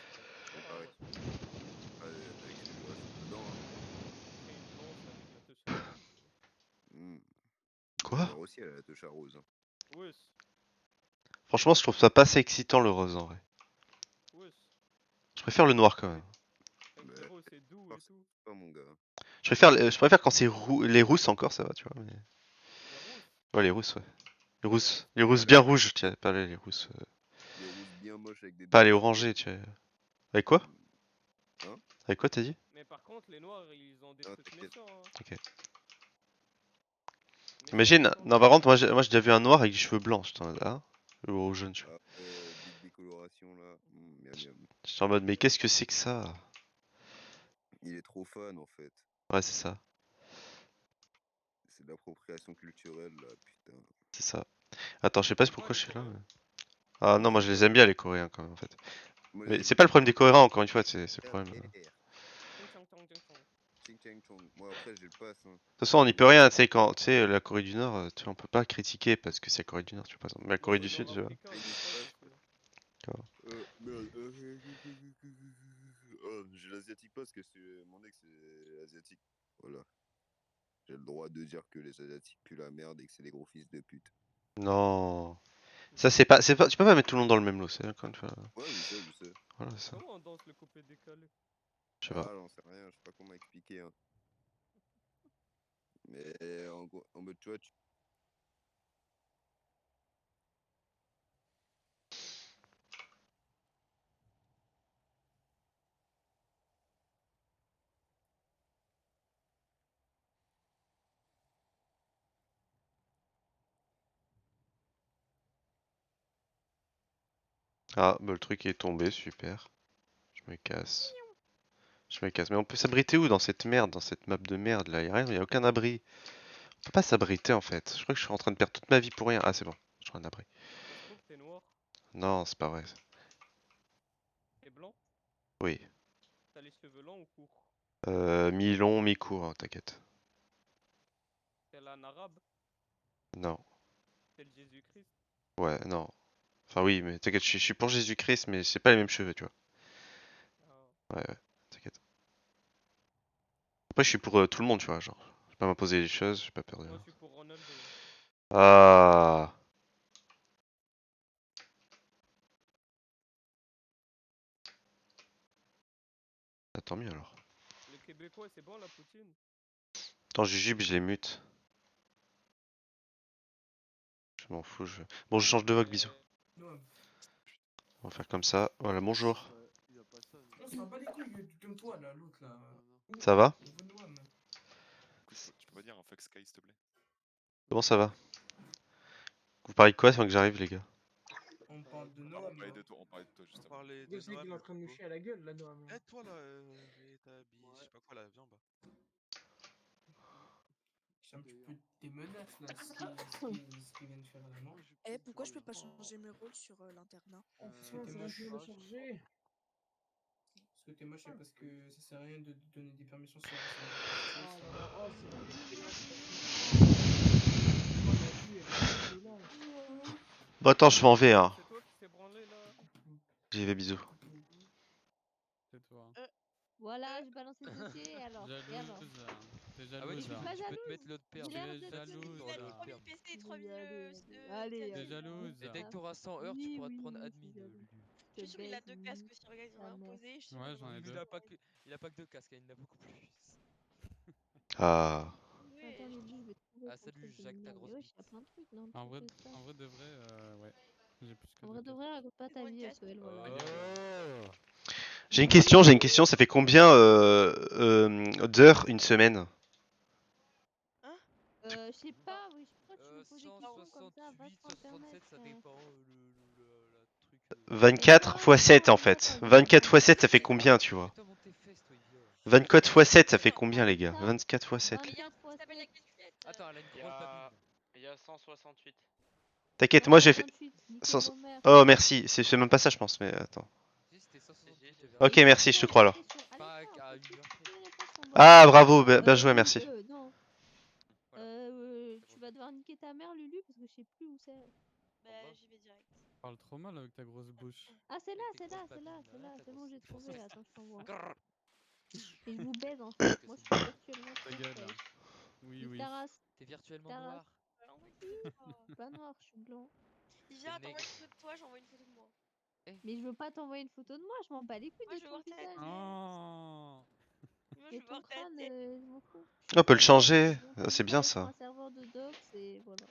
Il paraît. Avec ce que je vois dedans, hein. C'est une blanche avec la touche rose. Quoi? Ma mère aussi, elle a la touche à rose. Hein. Wesh. Franchement, je trouve ça pas assez excitant le rose en vrai. Wesh. Je préfère le noir quand même. Avec le rose, c'est doux et tout. Pas mon gars. Je préfère quand c'est les rousses encore, ça va, tu vois. Mais... Les rousses? Ouais, les rousses, ouais. Les rousses bien rouges, tu vois, pas les rousses. Les rousses bien moches avec des Pas les doigts. orangées, tu vois. Avec quoi? Hein? Avec quoi t'as dit? Mais par contre, les noirs, ils ont des trucs méchants. Hein. Ok. Imagine, non par contre, moi j'ai déjà vu un noir avec des cheveux blancs, j'étais en mode, ah, ou jaune, tu vois. Big décoloration là. Miam miam. J'étais en mode, mais qu'est-ce que c'est que ça? Il est trop fan en fait. Ouais, c'est ça. C'est de l'appropriation culturelle là, putain. C'est ça. Attends, je sais pas pourquoi je suis là. Mais... Ah non, moi je les aime bien les Coréens quand même en fait. Mais c'est pas le problème des Coréens, encore une fois, c'est le problème. Moi après j'ai le pass. Hein. De toute façon, on n'y peut rien, tu sais, quand tu sais, la Corée du Nord, tu sais, on peut pas critiquer parce que c'est la Corée du Nord, tu vois, par exemple. Mais la Corée du Sud, tu vois. Merde. Oh, j'ai l'asiatique pass parce que mon ex est asiatique. Voilà. J'ai le droit de dire que les asiatiques puent la merde et que c'est des gros fils de pute. Non. Ça, c'est pas. Tu peux pas mettre tout le monde dans le même lot, c'est encore une fois. Ouais, je sais. Voilà, c'est ça. Comment on danse le coupé décalé? Je sais pas. Ah, j'en sais rien, je sais pas comment expliquer. Hein. Mais en gros, en mode, tu vois, Ah, bah le truc est tombé, super. Je me casse. Je me casse. Mais on peut s'abriter où dans cette merde, dans cette map de merde là? Y'a rien, y'a aucun abri. On peut pas s'abriter en fait. Je crois que je suis en train de perdre toute ma vie pour rien. Ah, c'est bon, je suis un abri. Ça se trouve, t'es noir. Non, c'est pas vrai. T'es blanc. Oui. T'as les cheveux longs ou courts? Mi-long, mi-court, hein, t'inquiète. T'es l'âne arabe? Non. T'es le Jésus-Christ? Ouais, non. Enfin oui, mais t'inquiète, je suis pour Jésus-Christ, mais c'est pas les mêmes cheveux, tu vois. Ouais, t'inquiète. Après, je suis pour tout le monde, tu vois, genre. Je vais pas m'imposer les choses, je vais pas perdre. Moi, je suis pour Ronaldo. Ah. Ah, tant mieux alors. Le Québécois, c'est bon la poutine? Attends, Jujube, je les mute. Je m'en fous, Bon, je change de vogue, bisous. On va faire comme ça. Voilà, bonjour. On s'en bat les couilles, comme toi là, l'autre là. Ça va? Tu peux pas dire un fuck Sky s'il te plaît? Comment ça va? Vous parlez de quoi avant que j'arrive, les gars? On parle de On Noam. parlait de toi, justement. On parlait de Gars, c'est lui qui est en Noam. train de nous chier à la gueule là, Noam. Eh, toi là, et ta bille, je sais pas quoi là, viens en bas. C'est un petit peu des menaces là, ce qu'ils viennent faire là, non? Eh, pourquoi je peux pas changer mes rôles sur l'internat? Parce que t'es moche. charger. Parce que t'es moche et parce que ça sert à rien de donner des permissions sur Bon, attends, je m'en vais, hein. C'est toi qui s'est branlé là? J'y vais, bisous. C'est toi. Voilà, je balance le dossier alors. Jalouse, Et alors t'es Ah ouais, jalouse. je suis pas Tu peux te jalouse. mettre l'autre paire. J'ai l'air de T'es jalouse. Il a mis 3000 PC, 3000. Allez, T'es jalouse. Et dès que t'auras 100 heures, tu pourras te prendre admin. te suis sûr qu'il a baise, 2 casques aussi, regarde, il en ta a un mère. posé, je sais Ouais, pas. j'en ai deux. Il a pas que 2 casques, il en a beaucoup plus. Ah. Attends, Lily, je vais trouver Ah, ton salut, truc de Jacques, ta lumière. Mais grosse wesh, bite. y'a plein de trucs dans le En truc vrai, de ça. en vrai de vrai, ouais. J'ai plus que En 2 vrai de casques. vrai, raconte pas ta vie, SOL, voilà. J'ai une question, ça fait combien d'heures une semaine? Je sais pas, oui, pourquoi tu me poses des questions comme ça? Va sur 168, internet, 67, ça frère. dépend la truc. 24 x 7 en fait. 24 x 7 ça fait combien, tu vois? 24 x 7 ça fait combien, les gars? 24 x 7. Attends, elle a une grosse babine. Il y a 168. T'inquiète, moi j'ai fait. 168, Oh merci, c'est même pas ça je pense, mais attends. Si, c'était 168. Ok, merci, je te crois alors. Pas à 1 heure près. Ah bravo, bien joué, merci. Non. Tu vas devoir niquer ta mère, Lulu, parce que je sais plus où c'est. Bah, j'y vais direct. Parle trop mal avec ta grosse bouche. Ah, c'est là, c'est là, c'est là, c'est là, c'est bon, j'ai trouvé. Attends, je t'envoie. Et je vous baise en fait. Moi, je suis virtuellement Ta triste, gueule. wesh. Oui, Nique oui. ta race. T'es virtuellement Ta race. noir. Oui, je suis pas noir, je suis blanc. Viens, t'envoies une photo de toi, j'envoie une photo de moi. Mais je veux pas t'envoyer une photo de moi, je m'en bats les couilles Moi, de je veux ton voir ta visage. tête. Oh. Moi, je Et veux ton voir ta crâne, tête. je m'en fous. On peut le changer, Ton c'est bien visage sur ça. un serveur de docs et voilà.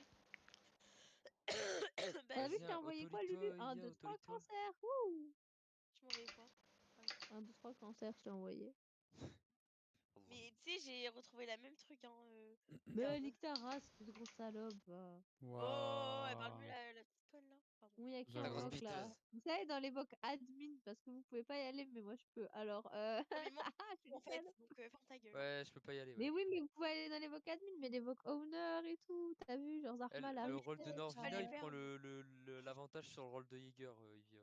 T'as vu que t'as envoyé quoi, Lulu? 1, 2, 3, cancer. Wouh! Tu m'as envoyé quoi? 1, 2, 3, cancer, je t'ai envoyé. Mais tu sais, j'ai retrouvé la même truc, hein. Mais nique ta race, de grosse salope. Va. Oh, elle parle plus la petite conne là. Pardon. Oui, il y a qui Ta en grosse voc là? biteuse. Vous savez, dans les vocs admin, parce que vous pouvez pas y aller, mais moi je peux. Alors, Mais moi, je suis en une fait, salope. donc ferme ta gueule. Ouais, je peux pas y aller. Mais oui, mais vous pouvez aller dans les vocs admin, mais les vocs owner et tout. T'as vu, genre Zarma là. Le Oui, rôle de peut-être, Norvina, il prend l'avantage sur le rôle de Jäger, Ivia.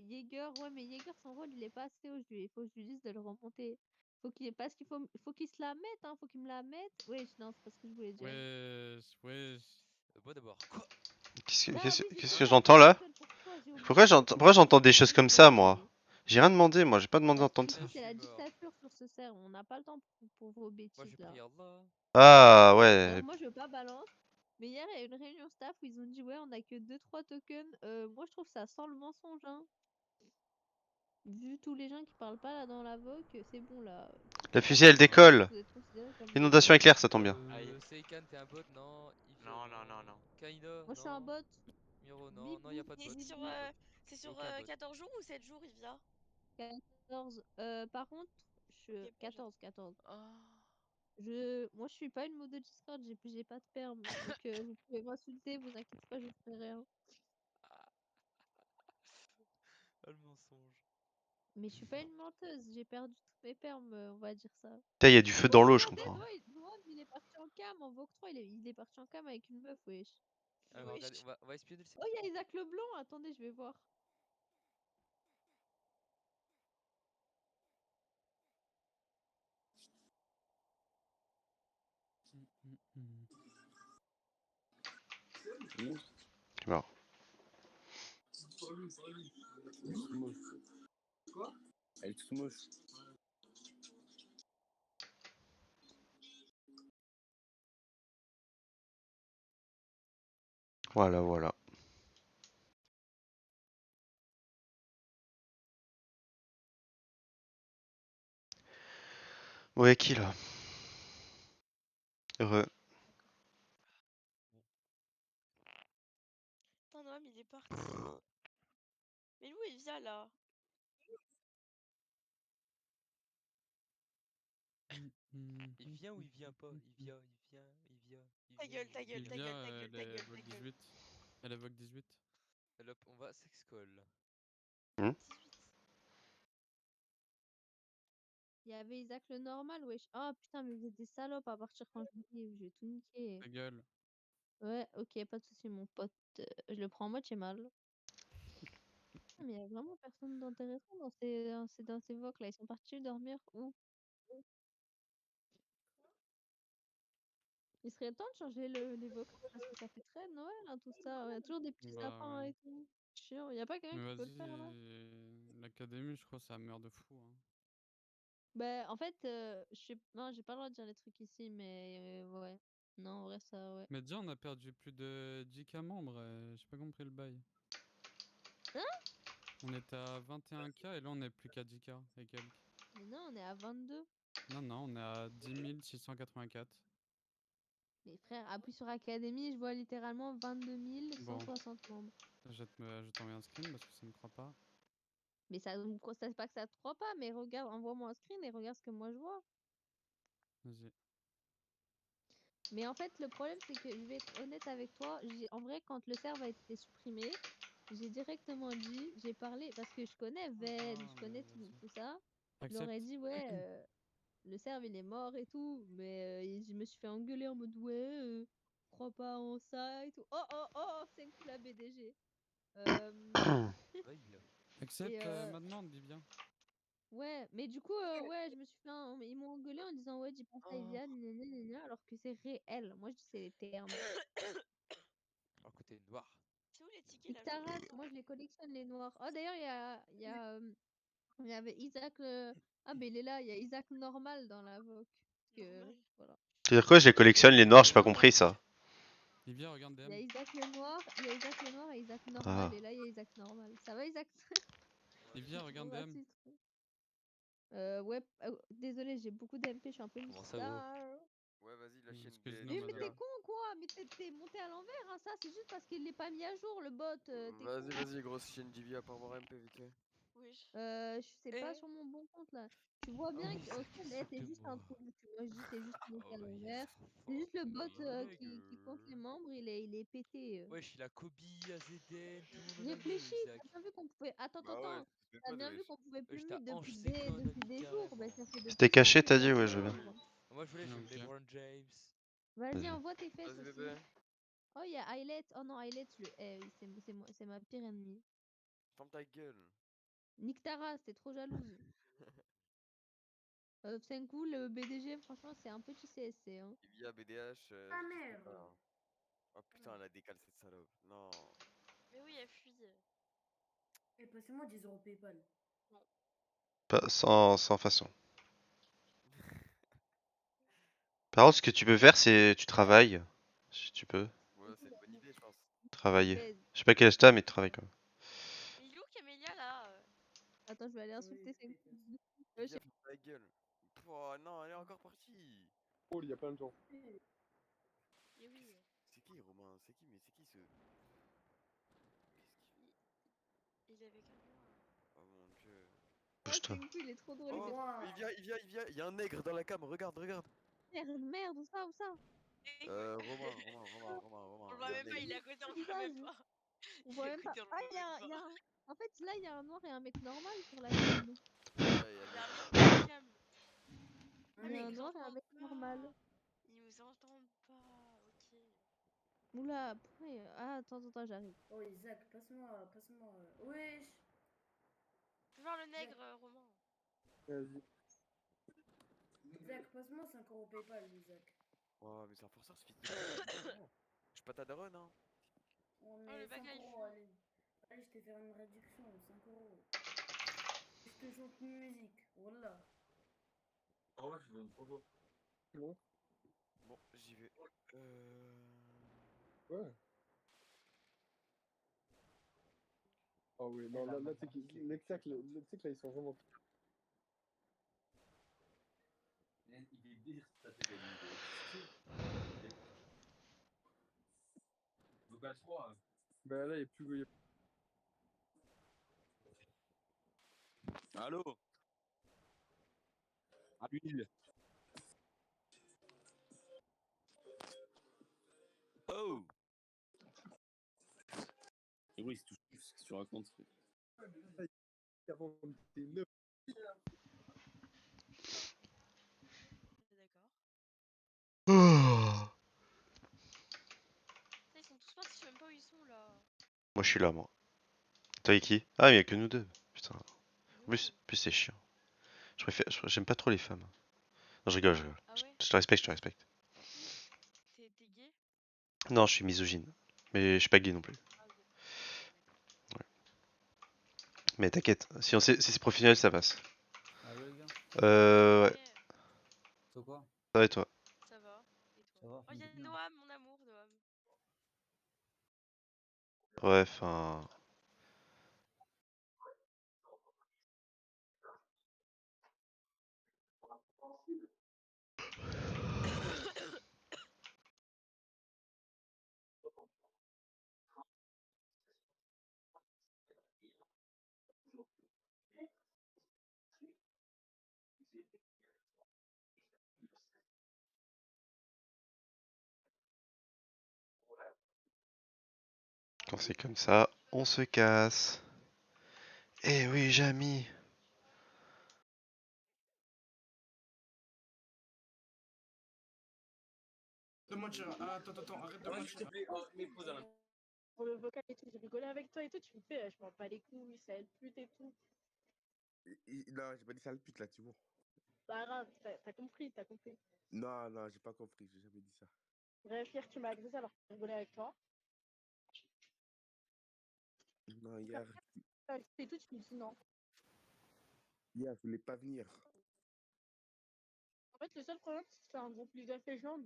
Jäger, ouais, mais Jäger, son rôle, il est pas assez haut. Il faut que je lui dise de le remonter. Parce faut qu'il se la mette, hein. Faut qu'il me la mette. Oui, non, c'est pas ce que je voulais dire. Wesh. Moi d'abord. Quoi? Qu'est-ce que j'entends là? Pourquoi j'entends des choses comme ça, moi? J'ai rien demandé, moi, j'ai pas demandé d'entendre ça. C'est la dictature sur ce serre. On n'a pas le temps pour vos bêtises Moi, j'ai là. prié Allah. Ah ouais. Alors moi je veux pas balance, mais hier il y a eu une réunion staff où ils ont dit ouais on a que 2-3 tokens. Moi je trouve ça sent le mensonge hein. Vu tous les gens qui parlent pas là dans la voc, c'est bon là. La fusée elle décolle. Vous êtes considérés comme Inondation éclair, ça tombe bien. Seikan, t'es un bot? Non. Ivia, Non. Kaina, moi je suis un bot. Miro, non. Non, y a pas de Et bot. c'est sur Aucun bot. 14 jours ou 7 jours, Ivia? 14. Par contre, 14. Moi je suis pas une mode de Discord, j'ai pas de perm. Donc vous pouvez m'insulter, vous inquiétez pas, je ferai rien. Oh, le mensonge. Mais je suis pas une menteuse, j'ai perdu toutes mes perms, on va dire ça. Putain, y a du feu dans l'eau, je comprends. Noam, il est parti en cam, en Vogue 3, il est parti en cam avec une meuf, wesh. Alors, on va espionner le Oh, il y a Isaac Leblanc, attendez, je vais voir. C'est marrant. Quoi? Elle est moche. Voilà, voilà. Ouais, qui là? Heureux. Putain, Noam, il est parti. Mais où il vient là? Il vient ou il vient pas? Il vient. Ta gueule. Elle évoque 18. Et hop, on va sexcall. Hmm? 18. Il y avait Isaac le normal, wesh. Oh putain, mais vous êtes des salopes à partir quand je vais tout niquer. Ta gueule. Ouais, ok, pas de soucis, mon pote. Je le prends en mode j'ai mal. Mais il y a vraiment personne d'intéressant dans ces vocs là. Ils sont partis dormir où? Il serait temps de changer les vocs parce que ça fait très Noël, hein, tout ça. Il y a toujours des petits Bah, sapins ouais. et tout. Chiant. Y a pas quelqu'un Mais qui peut le faire là? vas-y, l'académie, je crois, ça meurt de fou. Hein. Bah, en fait, non, j'ai pas le droit de dire les trucs ici, mais ouais. Non, en vrai, ça, ouais. Mais déjà, on a perdu plus de 10K membres. J'ai pas compris le bail. Hein? On était à 21K et là on est plus qu'à 10K et quelques. Mais non, on est à 22. Non, on est à 10 684. Mais frère, appuie sur Académie, je vois littéralement 22 Bon, 160 membres. je t'envoie un screen parce que ça me croit pas. Mais ça ne constate pas que ça te croit pas, mais regarde, envoie-moi un screen et regarde ce que moi je vois. Vas-y. Mais en fait, le problème, c'est que je vais être honnête avec toi. En vrai, quand le serve a été supprimé, j'ai directement dit, j'ai parlé, parce que je connais Ven, je connais tout ça. Je leur ai Accepte. dit, ouais, le serve il est mort et tout, mais je me suis fait engueuler en mode, ouais, crois pas en ça et tout. Oh, oh, oh, c'est un coup la BDG. Accepte Et ma demande, dis bien. ouais, mais du coup, ouais, je me suis fait ils m'ont engueulé en disant, ouais, dis pas ça, Ivia, gna gna gna gna, alors que c'est réel. Moi, je dis c'est les termes. Alors que t'es noir. C'est où les tickets là? Ictaras, moi je les collectionne les noirs. Oh d'ailleurs il y avait Isaac ah mais il est là, il y a Isaac normal dans la VOC. Voilà. C'est-à-dire quoi, je les collectionne, les noirs, j'ai pas compris ça. Livia, regarde Il y a DM. Isaac le noir, il y a Isaac le noir et Isaac normal. Ah. Et là il y a Isaac normal. Ça va Isaac? Livia, regarde Bon, DM. titre. Ouais, désolé, j'ai beaucoup d'MP, je suis un peu Comment ça va? multistar. Ouais, vas-y, la chaîne Excuse-nous, Mais madame. t'es con quoi? Mais t'es monté à l'envers, hein, ça c'est juste parce qu'il l'est pas mis à jour le bot. T'es con. Vas-y, grosse chaîne Divia pour voir MP vite fait. Wesh. Je sais pas sur mon bon compte là. Tu vois bien oui, que ça au qui final, se t'es de juste moi. un trou. Tu vois, je dis t'es juste monté à Oh, il est l'envers. trop C'est fort. juste le bot Ma qui compte les gueule. membres, il est pété. Wesh, il a Kobe, AZN, tout le monde en a mis, Réfléchis, Isaac. t'as bien vu qu'on pouvait. Attends, Bah ouais, attends. c'est T'as pas de bien vu wesh. qu'on pouvait plus Wesh, t'as mute Ange Secon, on a depuis mis des jours. Ben carrément. ça fait C'était depuis ça caché, qu'on t'as voit dit? Ouais, plus je veux les bien. membres. Moi, je voulais, je veux Ok. LeBron James. Vas-y, Vas-y. envoie tes fesses Vas-y, aussi. bébé. Oh, il y a Highlight. Oh non, Highlight, je le hais. C'est ma pire ennemie. Ferme ta gueule. Nique ta race, t'es trop jalouse. Senku, le BDG, franchement, c'est un petit CSC. Hein. Divia, BDH. Ah Je sais merde. pas. Oh putain, elle a décalé cette salope. Non. Mais oui, elle fuit. Et passez-moi 10 euros PayPal. Non. Pas, sans façon. Par contre, ce que tu peux faire, c'est tu travailles. Si tu peux. Ouais, c'est une bonne idée, je pense. Travailler. Baise. Je sais pas quel âge t'as, mais tu travailles quand même. Mais il est où Camélia là? Attends, je vais aller insulter Senku. Divia, ferme ta gueule. Oh non, elle est encore partie. Oh, il y a plein de gens. Mais oui. C'est qui, Romain? C'est qui? Mais c'est qui ce. Il est avec un noir. Oh mon dieu. Oh, Bouge-toi. Senku, il est trop drôle. Oh, il y a un nègre dans la cam, regarde. Merde, merde, où ça, où ça? Romain. On le Il voit y a un même pas, nègre. il est à côté, on le voit Visage. même pas. On Il voit est à même pas. côté, on le Ah, voit même pas. En fait, là, il y a un noir et un mec normal sur la cam. Ouais, Il y a un mec dans la cam. Il y a un Ils nous noir et un entendent mec normal. pas. Ils nous entendent pas. Ok. Oula, pourquoi Ah, attends, j'arrive. Oh Isaac, passe-moi. Wesh. Fais voir le nègre, Romain. Vas-y. Isaac, passe-moi 5 euros PayPal, Isaac. Oh, mais c'est un forceur ce fils de. Je suis pas ta daronne, hein. Oh, Oh, le mais 5 bagage. euros, allez. Allez, je t'ai fait une réduction, 5 euros. Je te chante une musique, voilà. Oh ouais, je donne trop beau. Bon. Bon, j'y vais. Ouais. Oh oui, non, là, tu sais que là, ils sont vraiment. Il est dire ça fait gagner. Vocal 3. Bah là, il n'y a plus. Allô? À l'huile. Oh! Et oui, c'est tout ce que tu racontes, frère. Oh. Ils sont tous partis, je sais même pas où ils sont là. Moi, je suis là, moi. Toi et qui? Ah, il y a que nous deux. Putain. En plus c'est chiant. J'aime pas trop les femmes. Non, je rigole. Ah ouais? Je te respecte, je te respecte. T'es gay? Non, je suis misogyne. Mais je suis pas gay non plus. Ouais. Mais t'inquiète, si c'est professionnel, ça passe. Allô les gars? Ouais. C'est quoi? Ça va et toi? Ça va. Et toi? Ça va, Oh, y'a Noam, mon amour, Noam. Ouais, enfin. Quand c'est comme ça, on se casse. Eh oui, Jamy. Donne-moi de attends, arrête de Vas-y, s'il te mentir. plaît, mets pause à la. Pour le vocal et tout, j'ai rigolé avec toi et tout, tu me fais, je m'en bats les couilles, ça elle pute et tout. Non, j'ai pas dit sale pute là, tu vois. Pas grave, t'as compris, t'as compris. Non, non, j'ai pas compris, j'ai jamais dit ça. Bref, hier tu m'as agressé alors que j'ai rigolé avec toi. Non, hier, Et tout, tu me dis non. je voulais pas venir. En fait, le seul problème, c'est que c'est un groupe League of Legends.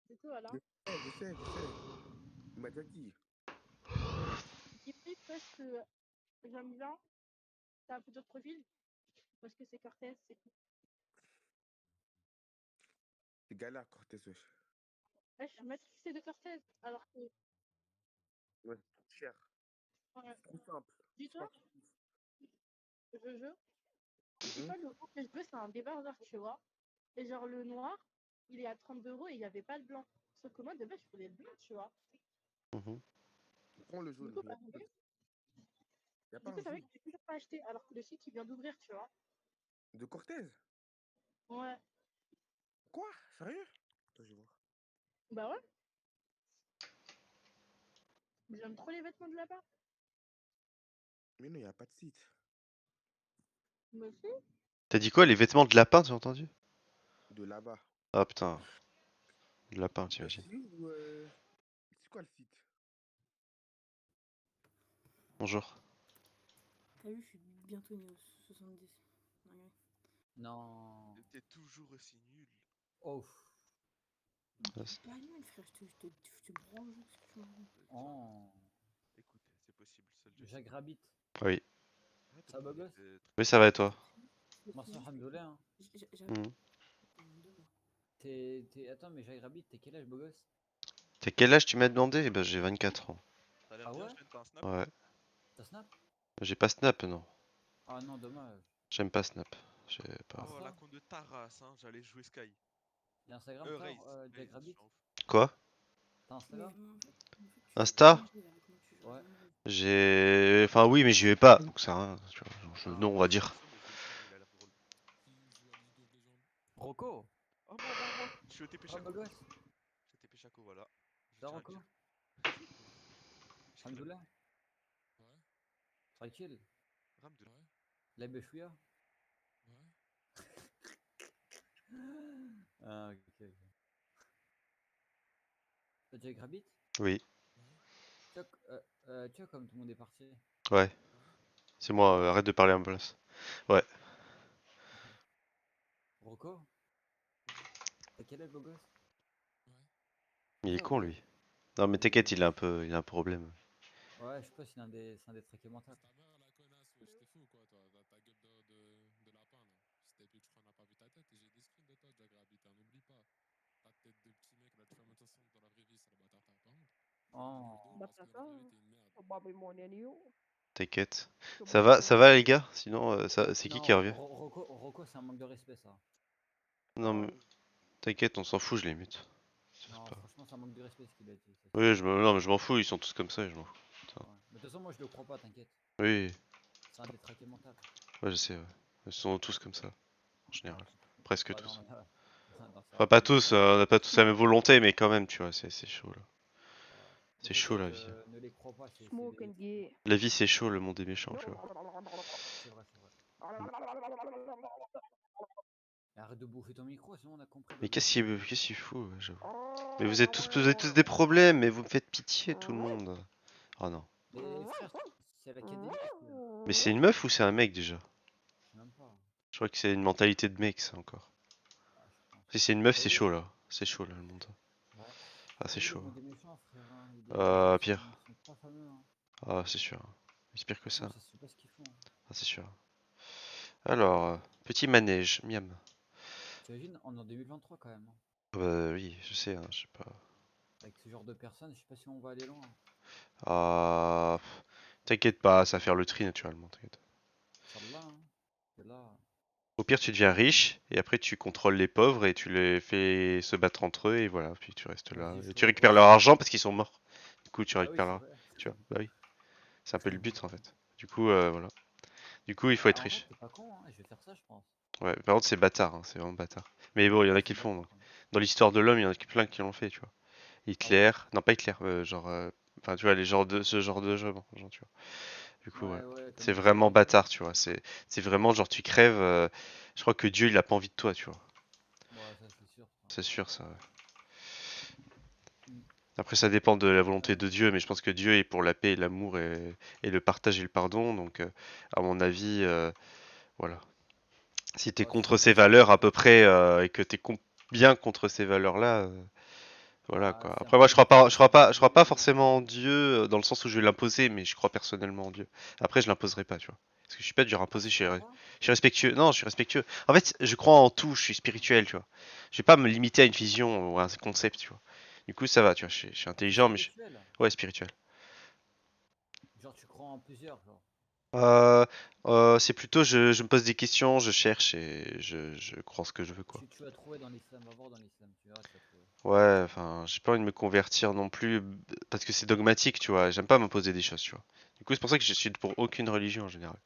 Du coup, voilà. Je sais. Il m'a déjà dit. Dis parce que j'aime bien ta photo de profil. Parce que c'est Cortez, c'est tout. C'est galère, Cortez, wesh. Ouais, je suis matrixée de Cortez. Alors que. Ouais, c'est cher. Ouais. C'est trop simple. Dis-toi. Dis-toi, le haut que je veux, c'est un débardeur, tu vois. Et genre, le noir, il est à 32 € et il n'y avait pas le blanc. Sauf que moi, de base, je voulais le blanc, tu vois. Prends le jaune. Du coup, Il y a pas un ça veut jaune. que j'ai toujours pas acheté alors que le site, il vient d'ouvrir, tu vois. De Cortez? Ouais. Quoi? Sérieux? Attends, je vais voir. Bah ouais. J'aime trop les vêtements de là-bas. Mais non, il n'y a pas de site. Mais si. T'as dit quoi, les vêtements de lapin, tu as entendu? De là-bas. Ah putain. De lapin, t'imagines. C'est quoi le site? Bonjour. T'as vu, je suis bientôt niveau 70. Ouais. Non. T'es toujours aussi nul. Oh. Pas nul, frère, je te branle, ce que tu m'as dit. Oh. Écoute, c'est possible, seul Dieu Jacques sait. Rabbit. Oui. Ça va, gosse? Oui, ça va et toi? Moi, c'est Alhamdoulilah, hein. Mhm. Attends, mais Jacques Rabbit, t'es quel âge, beau gosse? T'as quel âge tu m'as demandé? Eh ben j'ai 24 ans. T'as l'air Ah bien, ouais? jeune, t'as un snap? Ouais. T'as Snap? J'ai pas Snap, non. Ah non, dommage. J'aime pas Snap. J'ai pas... Oh, la con de ta race, hein, j'allais jouer Sky. Y'a Instagram, Raze, Jacques Rabbit? Quoi? T'as Instagram? Insta? Ouais. J'ai... Enfin oui, mais j'y vais pas, donc ça a rien. Tu vois, non, on va dire. Rocco? Oh, moi, je suis au TP Oh, Chaco. beau gosse. Je suis au TP Chaco, voilà. Je Ça, tiens à Rocco? dire. Alhamdoulilah? Tranquille? Ramdoulah. La béchouilla? Ah, ok. T'as Jacques Rabbit? Oui. Tu vois comme tout le monde est parti. Ouais. C'est moi, arrête de parler à ma place. Ouais. Rocco? T'as quel âge, beau gosse? Il est Ça, con ouais. lui. Non mais t'inquiète, il a un problème. Ouais, je sais pas si c'est un des traqués mentaux. Oh. T'inquiète. Ça va les gars? Sinon, c'est qui Non, revient? Rocco, c'est un manque de respect, ça. Non mais... T'inquiète, on s'en fout, je les mute. Non, franchement, c'est un manque de respect ce qu'il a dit. Oui, non mais je m'en fous, ils sont tous comme ça, je m'en fous. Ouais. Mais de toute façon, moi je le crois pas, t'inquiète. Oui. C'est un détraqué mental. Ouais, je sais, ouais. Ils sont tous comme ça, en général. Presque Bah, tous. non, non, Enfin, pas tous, on n'a pas tous la même volonté, mais quand même, tu vois, c'est chaud là. C'est chaud la vie. Ne les crois pas, c'est La vie c'est chaud, le monde est méchant, tu vois. C'est vrai. Arrête de bouffer ton micro, sinon on a compris. Mais qu'est-ce qu'il fout, ouais, j'avoue. Mais vous avez tous des problèmes, mais vous me faites pitié, tout le monde. Oh non. Mais frère, c'est l'académie. Mais c'est une meuf ou c'est un mec déjà? Je sais même pas. Je crois que c'est une mentalité de mec, ça encore. Si c'est une meuf, c'est chaud là. C'est chaud là, le monde. Ah, c'est chaud. Pire. Ah, c'est sûr. C'est pire que ça. Ah, c'est sûr. Alors, petit manège, miam. T'imagines, on est en 2023 quand même. Bah oui, je sais, hein, je sais pas. Avec ce genre de personnes, je sais pas si on va aller loin. Ah, t'inquiète pas, ça va faire le tri naturellement, t'inquiète. Inch'Allah, hein. C'est là. Au pire, tu deviens riche et après tu contrôles les pauvres et tu les fais se battre entre eux et voilà, puis tu restes là. Et tu récupères leur argent parce qu'ils sont morts. Du coup, tu récupères leur... tu vois. Bah oui. C'est un peu le but en fait. Du coup, voilà. Du coup, il faut Bah, être en vrai, riche. t'es pas con, hein. Je vais faire ça, je pense. Ouais, par contre, c'est bâtard, hein, c'est vraiment bâtard. Mais bon, il y en a Ouais, qui c'est le font. Donc. bâtard. Dans l'histoire de l'homme, il y en a plein qui l'ont fait, tu vois. Ah Hitler, ouais? non pas Hitler, genre, enfin tu vois, ce genre de jeu, bon, genre, tu vois. Du coup, ouais. Ouais, ouais, C'est comme vraiment Hitler et tout. bâtard, tu vois. C'est vraiment genre tu crèves. Je crois que Dieu, il a pas envie de toi, tu vois. Ouais, ça, c'est sûr. Ça. C'est sûr, ça. Ouais. Mm. Après, ça dépend de la volonté de Dieu, mais je pense que Dieu est pour la paix et l'amour et le partage et le pardon. Donc, à mon avis, voilà. Si t'es Ouais, c'est contre sûr ces que c'est valeurs à Dieu. peu près et que t'es bien contre ces valeurs-là, voilà Bah, quoi. c'est un Après, moi, peu comme toi, si je crois pas forcément en Dieu dans le sens où je vais l'imposer, mais je crois personnellement en Dieu. Après, je l'imposerai pas, tu vois. Parce que je suis pas du genre Ah, imposé, tu crois pas? je suis respectueux. Non, je suis respectueux. En fait, je crois en tout, je suis spirituel, tu vois. Je vais pas me limiter à une vision ou à un concept, tu vois. Du coup, ça va, tu vois. Je suis Ah, t'es intelligent, mais spirituel? ouais, spirituel. Genre, tu crois en plusieurs, genre. Euh, c'est plutôt, je me pose des questions, je cherche et je crois ce que je veux, quoi. Tu vas trouver dans l'islam, va voir dans l'islam, tu verras, tu vas trouver. Ouais, enfin, j'ai pas envie de me convertir non plus parce que c'est dogmatique, tu vois. J'aime pas m'imposer des choses, tu vois. Du coup, c'est pour ça que je suis pour aucune religion en général.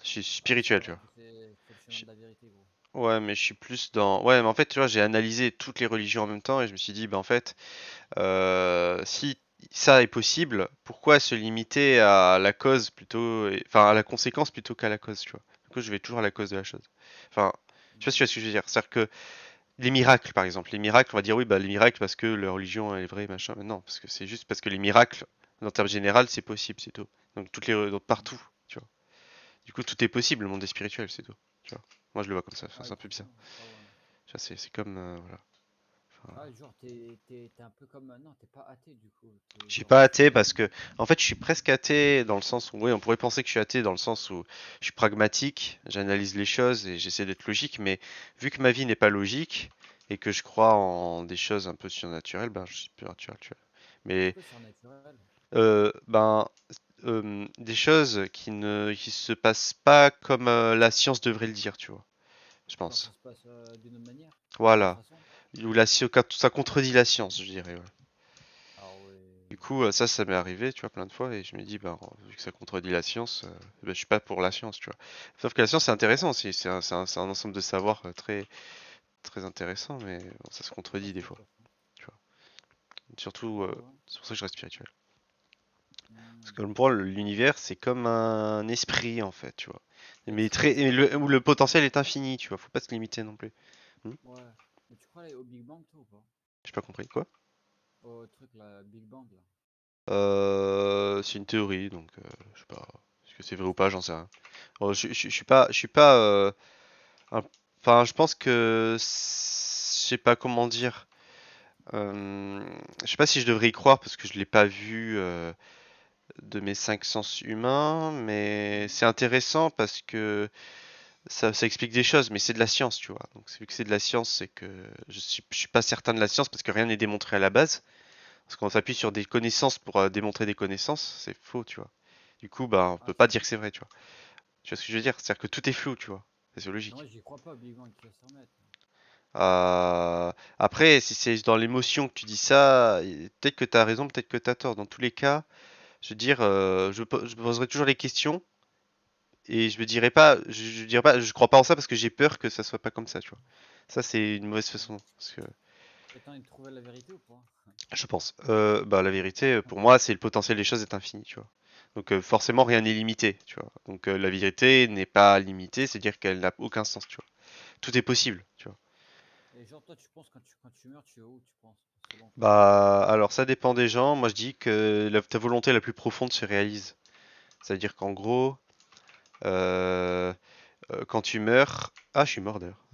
Je suis Ah, c'est spirituel, tu vrai vois. que c'est le chemin Je- de la vérité, gros. Ouais, mais je suis plus dans. Ouais, mais en fait, tu vois, j'ai analysé toutes les religions en même temps et je me suis dit, bah en fait, si ça est possible, pourquoi se limiter à la cause plutôt, enfin à la conséquence plutôt qu'à la cause, tu vois. Du coup, je vais toujours à la cause de la chose. Enfin, tu vois ce que je veux dire? C'est-à-dire que les miracles, par exemple. Les miracles, on va dire oui, bah les miracles parce que la religion elle est vraie, machin. Mais non, parce que c'est juste parce que les miracles, en termes général, c'est possible, c'est tout. Donc partout, tu vois. Du coup, tout est possible, le monde est spirituel, c'est tout. Tu vois. Moi, je le vois comme ça. Enfin, Ah, c'est un peu bizarre. exactement. Ah ouais. Tu vois, c'est comme voilà. Enfin, Ah, genre, t'es un peu comme. Non, t'es pas athée, du coup. T'es je suis genre, pas tu athée crois. parce que, en fait, je suis presque athée dans le sens où, oui, on pourrait penser que je suis athée dans le sens où je suis pragmatique, j'analyse les choses et j'essaie d'être logique, mais vu que ma vie n'est pas logique et que je crois en des choses un peu surnaturelles, ben, je suis plus naturel, tu vois. C'est Mais quoi surnaturel? ben, des choses qui se passent pas comme la science devrait le dire, tu vois, je Genre, ça pense. se passe d'une autre manière? D'une autre Voilà. façon? Ou ça contredit la science, je dirais. Ouais. Ah ouais. Du coup, ça m'est arrivé, tu vois, plein de fois, et je me dis, bah, vu que ça contredit la science, bah, je suis pas pour la science, tu vois. Sauf que la science, c'est intéressant aussi, c'est un ensemble de savoirs très intéressant, mais bon, ça se Ouais, contredit des c'est fois, pas faux. tu vois. Surtout, Ouais, ouais. c'est pour ça que je reste spirituel. Parce Hmm. que pour moi, l'univers, c'est comme un esprit, en fait, tu vois. Et Mais tu crois où le potentiel est infini, tu vois, faut pas se limiter non plus. Ouais. Mais tu crois au Big Bang, toi, ou pas? J'ai pas compris, quoi? Au truc, là, Big Bang, là. C'est une théorie, donc je sais pas. Est-ce que c'est vrai ou C'est pas, quoi? j'en sais rien. Je suis pas un- enfin, je pense que je sais pas comment dire. Je sais pas si je devrais y croire parce que je l'ai pas vu de mes cinq sens humains, mais Mhm. c'est intéressant parce que ça explique des choses, mais c'est de la science, tu vois. Donc vu que c'est de la science, c'est que je suis pas certain de la science parce que rien n'est démontré à la base. Parce qu'on s'appuie sur des connaissances pour démontrer des connaissances, c'est faux, tu vois. Du coup, bah, on peut Ah, pas c'est dire faux. que c'est vrai, tu vois. Tu vois ce que je veux dire? C'est-à-dire que tout est flou, tu vois. C'est Non, moi, logique. j'y crois pas, Big Bang, qui va s'y remettre. Après, si c'est dans l'émotion que tu dis ça, peut-être que tu as raison, peut-être que tu as tort. Dans tous les cas, je veux dire, je me poserai toujours les questions et je me dirai pas, je dirais pas, je crois pas en ça parce que j'ai peur que ça soit pas comme ça, tu vois. Ça, c'est une mauvaise façon. Parce que Et t'as envie de trouver la vérité ou pas? je pense. Bah, la vérité, pour moi, c'est le potentiel des choses est infini, tu vois. Donc forcément, rien n'est limité, tu vois. Donc la vérité n'est pas limitée, c'est-à-dire qu'elle n'a aucun sens, tu vois. Tout est possible, tu vois. Et genre, toi, tu penses, quand tu meurs, tu es où, tu penses? Selon toi. Bah, alors ça dépend des gens. Moi, je dis que ta volonté la plus profonde se réalise. C'est-à-dire qu'en gros, euh, quand tu meurs... Ah, je suis mort d'ailleurs.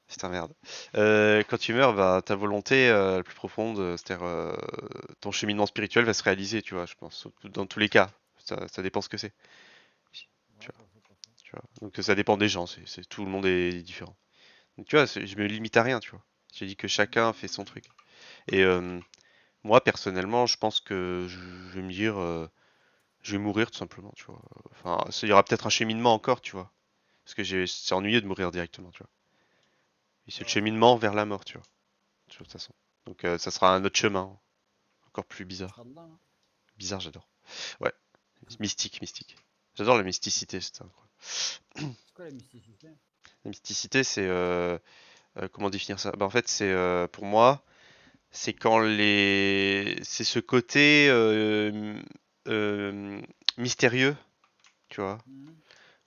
Putain, merde. Quand tu meurs, bah, ta volonté la plus profonde, c'est-à-dire ton cheminement spirituel va se réaliser, tu vois, je pense. Dans tous les cas, ça dépend ce que c'est. Tu Ouais, vois, pas faux, pas faux. tu vois. Donc ça dépend des gens, tout le monde est différent. Donc tu vois, je me limite à rien, tu vois. J'ai dit que chacun fait son truc. Et moi, personnellement, je pense que je vais me dire, je vais mourir tout simplement, tu vois. Enfin, il y aura peut-être un cheminement encore, tu vois. Parce que c'est ennuyeux de mourir directement, tu vois. Et c'est le Ouais, c'est vrai. cheminement vers la mort, tu vois, de toute façon. Donc ça sera un autre chemin. encore plus bizarre. sera dedans, hein. Bizarre, j'adore. Ouais, mystique, mystique. J'adore la mysticité, c'est incroyable. C'est quoi la mysticité? La mysticité, c'est comment définir ça? Bah en fait, c'est pour moi, c'est quand c'est ce côté mystérieux, tu vois, Mhm.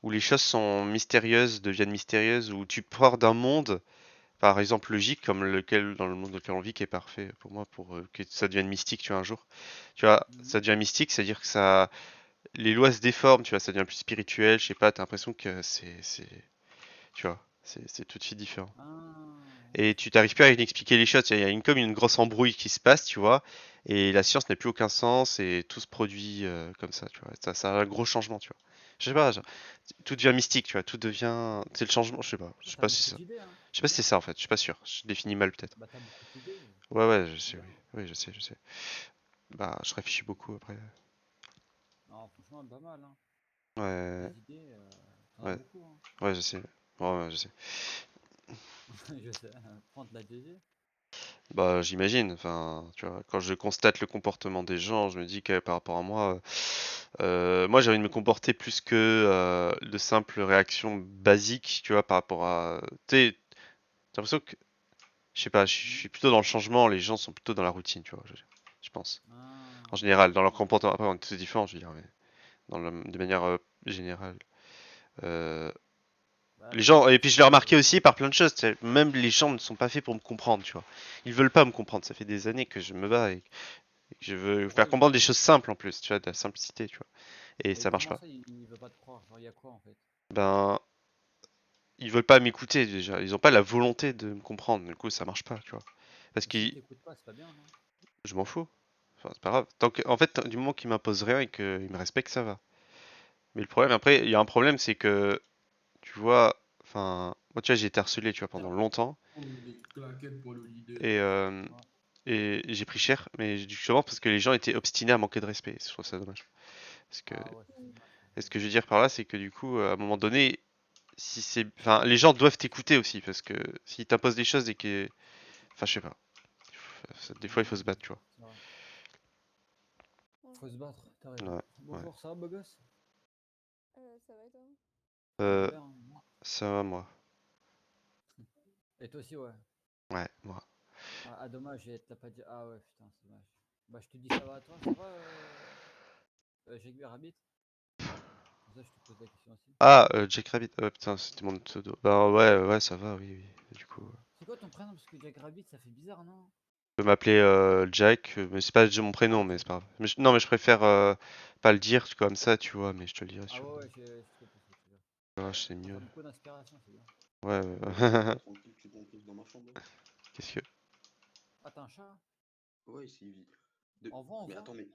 où les choses sont mystérieuses, deviennent mystérieuses, où tu pars d'un monde, par exemple logique, comme lequel dans le monde dans lequel on vit, qui est parfait pour moi, pour que ça devienne mystique, tu vois, un jour. Tu vois, ça devient mystique, c'est-à-dire que ça, les lois se déforment, tu vois, ça devient plus spirituel, je sais pas, t'as l'impression que tu vois, c'est tout de suite différent. Et tu t'arrives plus à expliquer les choses, il y a comme une grosse embrouille qui se passe, tu vois, et la science n'a plus aucun sens et tout se produit comme ça, tu vois. Ça a un gros changement, tu vois. Je sais pas, tout devient mystique, tu vois, tout devient, c'est le changement, je sais T'as pas si beaucoup c'est ça. d'idées, hein. Je sais pas si c'est ça en fait, je suis pas sûr, je définis mal peut-être. Bah, t'as beaucoup d'idées. Ouais, ouais, je sais, Bien. oui, je sais. Bah, je réfléchis beaucoup après. Non, franchement, pas mal, hein. Ouais, Des idées, t'en as ouais, beaucoup, hein. ouais, je sais. Ouais, je sais. Je sais, prendre la DG. Bah, j'imagine. Enfin, tu vois, quand je constate le comportement des gens, je me dis que par rapport à moi, moi j'ai envie de me comporter plus que de simples réactions basiques, tu vois, par rapport à. Tu sais, j'ai l'impression que, je sais pas, je suis plutôt dans le changement, les gens sont plutôt dans la routine, tu vois, je pense. En général, dans leur comportement, après on est tous différents, je veux dire, mais de manière générale. Euh, Bah, Les pour gens, moi, et puis je l'ai remarqué aussi par plein de choses, tu sais, même les gens ne sont pas faits pour me comprendre, tu vois. Ils veulent pas me comprendre, ça fait des années que je me bats et que je veux faire comprendre des choses simples en plus, tu vois, de la simplicité, tu vois. Et Mais ça marche comment pas. ça, il veut pas te croire? Genre, il y a quoi, en fait? Ben, ils veulent pas m'écouter déjà, ils ont pas la volonté de me comprendre, du coup ça marche pas, tu vois. Parce Mais s'il qu'ils, t'écoute pas, c'est pas bien, non? je m'en fous. Enfin, c'est pas grave. En fait, du moment qu'ils m'imposent rien et qu'ils me respectent, ça va. Mais le problème, après, il y a un problème, c'est que, tu vois, enfin, moi tu vois, j'ai été harcelé, tu vois, pendant longtemps. Prendre des claquettes pour le leader. Et, j'ai pris cher, mais justement parce que les gens étaient obstinés à manquer de respect. Je trouve ça dommage. Parce que, Ah ouais, c'est dommage. et ce que je veux dire par là, c'est que du coup, à un moment donné, si c'est, enfin, les gens doivent t'écouter aussi, parce que s'ils t'imposent des choses et que, enfin, je sais pas. Des fois, il faut se battre, tu vois. C'est vrai. Faut se battre, t'as raison. Ouais, ouais. Bonjour, ça va, beau gosse? Ça va et toi? Euh, Super, hein. ça va, moi. Et toi aussi, ouais. Ouais, moi. Ah, dommage, elle te l'a pas dit. Ah ouais, putain, c'est dommage. Bah, je te dis ça va à toi, ça va, Jaguar Rabbit? Comme ça, je te pose la question aussi. Ah, Jack Rabbit. Putain, c'était mon pseudo. Bah ouais, ça va, oui. Du coup, C'est quoi ton prénom? Parce que Jack Rabbit, ça fait bizarre, non? tu peux m'appeler Jack, mais c'est pas déjà mon Ah, prénom, mais ok. c'est pas grave. Non, mais je préfère pas le dire comme ça, tu vois, mais je te le dirai Ah sur. ouais, je trouve ce que tu veux. Ouais, c'est mieux. T'as beaucoup d'inspiration, c'est bien. Ouais. Tranquille, tu t'enclenches dans ma chambre. Qu'est-ce que. Ah, t'as un chat? Ouais, c'est Ivy. En voit, Mais attends, mais.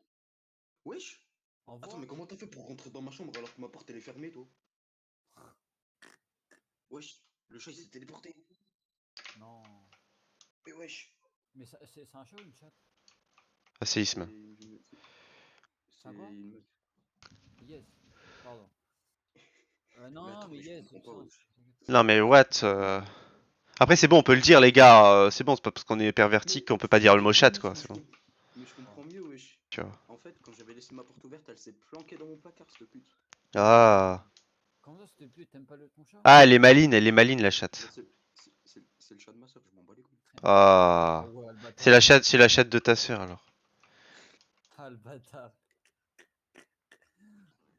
Wesh! En Attends, voit? mais comment t'as fait pour rentrer dans ma chambre alors que ma porte elle est fermée, toi? Wesh, le chat il s'est téléporté. Non. Mais wesh! Mais c'est un chat ou une chatte? Ah, séisme. C'est un quoi? Yes. Pardon. Non, mais Mais je yes, comprends pas, putain. wesh. Non, mais what Après, c'est bon, on peut le dire, les gars. C'est bon, c'est pas parce qu'on est perverti qu'on peut pas dire le mot chat, quoi. C'est bon. Mais je comprends mieux, wesh. Tu vois. En fait, quand j'avais laissé ma porte ouverte, elle s'est planquée dans mon placard, cette pute. Ah. Comment ça, c'était plus, t'aimes pas ton chat? Ah, elle est maline, la chatte. Bah, c'est le chat de ma soeur, je m'en bats les couilles. Ah. Oh ouais, le C'est bâtard. la chatte de ta sœur, alors. Ah, le bâtard.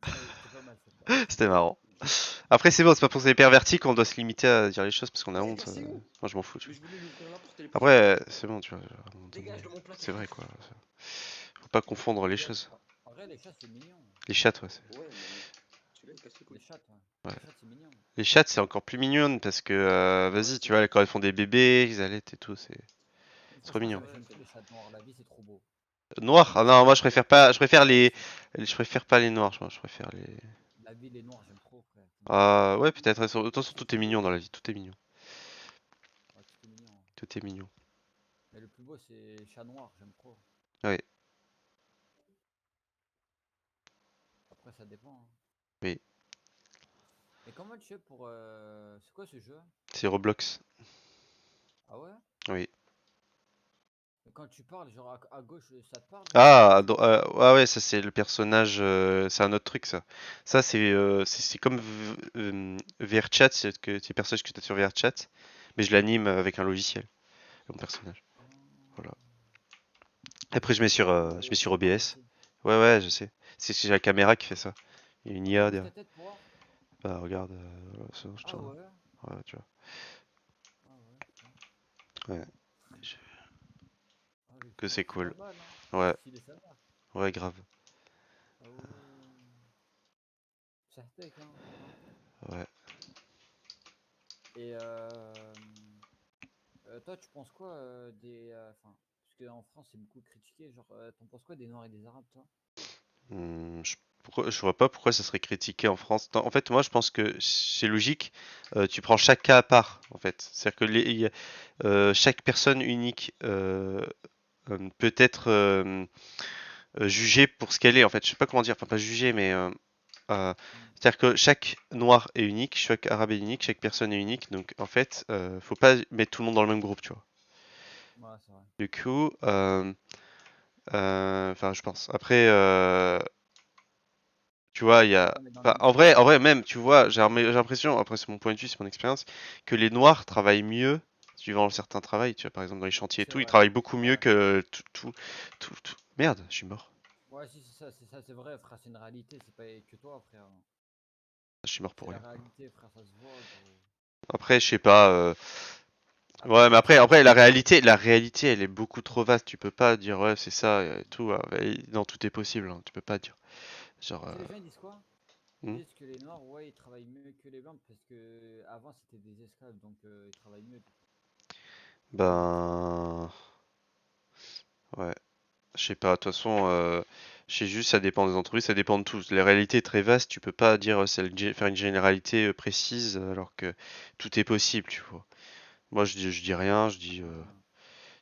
C'était pas mal, celle-là. C'était marrant. Après, c'est bon, c'est pas pour les pervertis qu'on doit se limiter à dire les choses parce qu'on a honte. Moi, je m'en fous, tu Mais vois. je voulais lui ouvrir la porte, elle est Après, c'est bon, tu vois. à un moment donné, Dégage de mon placard. c'est vrai, quoi. Faut pas confondre les choses. En vrai, les chats, c'est mignon. Les chattes, ouais. Ouais, mais celui-là, il casse les couilles. Les chattes, ouais. Ouais. Les chattes, c'est mignon. Les chattes, c'est encore plus mignon parce que, vas-y, tu vois, quand elles font des bébés, ils allaitent et tout, c'est trop mignon. J'aime trop les chats noirs, la vie, c'est trop beau. Noir? Ah non, moi je préfère pas, je préfère les noirs, je préfère les. La vie, les noirs, j'aime trop, frère. Ah, ouais, peut-être. De toute façon, tout est mignon dans la vie, tout est mignon. Ouais, tout est mignon. Hein. Tout est mignon. Mais le plus beau, c'est chat noir, j'aime trop. Ouais. Après, ça dépend. Hein. Oui. Et comment tu fais pour. C'est quoi ce jeu? C'est Roblox. Ah ouais? Oui. Quand tu parles, genre à gauche, ça te parle? Ah, ah ouais, ça c'est le personnage, c'est un autre truc ça. Ça c'est comme VRChat, c'est que c'est personnage que tu as sur VRChat, mais je l'anime avec un logiciel, mon personnage. Voilà. Après je mets sur OBS. Ouais ouais, je sais. C'est la caméra qui fait ça. Il y a une IA Bouge derrière. ta tête pour voir. Bah regarde, voilà, ça, je Ah t'en- ouais? voilà, tu vois. Ah ouais, putain. Ouais. Ah oui, Que putain, c'est c'est pas cool. mal, hein. Ouais. C'est stylé, ça va. Ouais, grave. Ah ouais. Ça tech, hein. Ouais. Et toi, tu penses quoi des. Enfin, parce qu'en France, c'est beaucoup critiqué. Genre, t'en penses quoi des Noirs et des Arabes, toi? Je vois pas pourquoi ça serait critiqué en France. En fait, moi, je pense que c'est logique. Tu prends chaque cas à part, en fait. C'est-à-dire que chaque personne unique peut être jugée pour ce qu'elle est, en fait. Je sais pas comment dire. Enfin, pas jugée, mais c'est-à-dire que chaque noir est unique, chaque arabe est unique, chaque personne est unique. Donc, en fait, faut pas mettre tout le monde dans le même groupe, tu vois. Ouais, c'est vrai. Du coup, enfin, je pense. Après, tu vois, il y a. Ouais, mais dans le Enfin, même en sens. vrai, même, tu vois, j'ai l'impression, après c'est mon point de vue, c'est mon expérience, que les noirs travaillent mieux, suivant certains travails, tu vois, par exemple dans les chantiers et C'est tout, ils vrai. travaillent beaucoup mieux Ouais. que tout. Merde, je suis mort. Ouais, si, c'est ça, c'est vrai, frère, c'est une réalité, c'est pas que toi, frère. Je suis mort C'est pour la rien. réalité, frère, ça se voit, gros. Après, je sais pas. Après, Ouais, mais comme tu après, dis, la réalité, elle est beaucoup trop vaste. Tu peux pas dire, ouais, c'est ça, et tout. Non, tout est possible, hein, tu peux pas dire. Genre. tu sais, les gens, ils disent quoi? Ils Hmm. disent que les Noirs, ouais, ils travaillent mieux que les Blancs, parce que avant c'était des esclaves, donc ils travaillent mieux, du coup. Ben. Ouais. Je sais pas, de toute façon, je sais juste, ça dépend des entreprises, ça dépend de tout. La réalité est très vaste, tu peux pas dire, faire une généralité précise alors que tout est possible, tu vois. Moi, je dis rien, je dis.